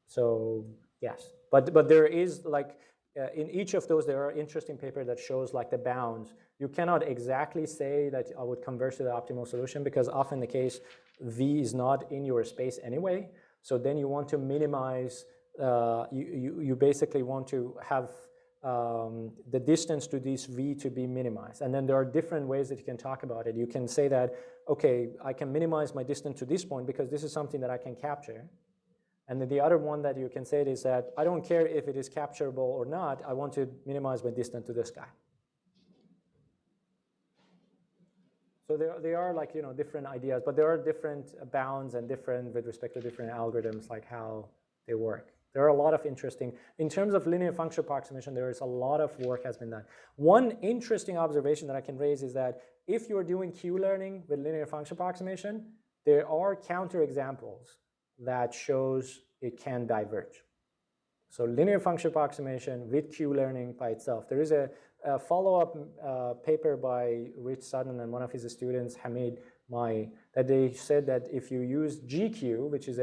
So yes, but there is like in each of those there are interesting papers that shows like the bounds. You cannot exactly say that I would converge to the optimal solution because often the case V is not in your space anyway. So then you want to minimize. You basically want to have the distance to this V to be minimized. And then there are different ways that you can talk about it. You can say that, okay, I can minimize my distance to this point because this is something that I can capture. And then the other one that you can say is that I don't care if it is capturable or not, I want to minimize my distance to this guy. So there are like, different ideas, but there are different bounds and different with respect to different algorithms, like how they work. There are a lot of interesting, in terms of linear function approximation, there is a lot of work has been done. One interesting observation that I can raise is that if you're doing Q-learning with linear function approximation, there are counterexamples that shows it can diverge. So linear function approximation with Q-learning by itself. There is a follow-up paper by Rich Sutton and one of his students, Hamid Mai, that they said that if you use GQ, which is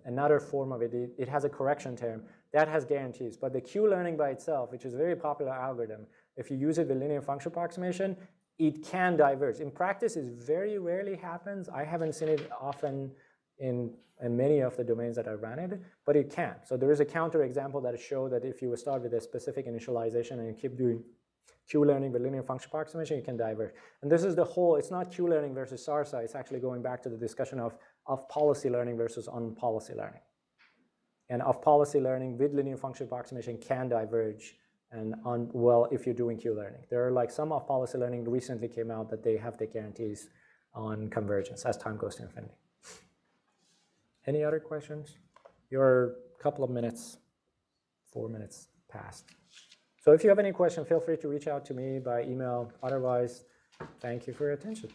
another form of it, it has a correction term, that has guarantees. But the Q-learning by itself, which is a very popular algorithm, if you use it with linear function approximation, it can diverge. In practice, it very rarely happens. I haven't seen it often in many of the domains that I ran it, but it can. So there is a counterexample that shows that if you start with a specific initialization and you keep doing Q-learning with linear function approximation, you can diverge. And this is the whole, it's not Q-learning versus SARSA, it's actually going back to the discussion of policy learning versus on-policy learning. And off-policy learning with linear function approximation can diverge, and if you're doing Q-learning. There are like some off-policy learning recently came out that they have the guarantees on convergence as time goes to infinity. Any other questions? You're a couple of minutes, 4 minutes past. So if you have any question, feel free to reach out to me by email. Otherwise, thank you for your attention.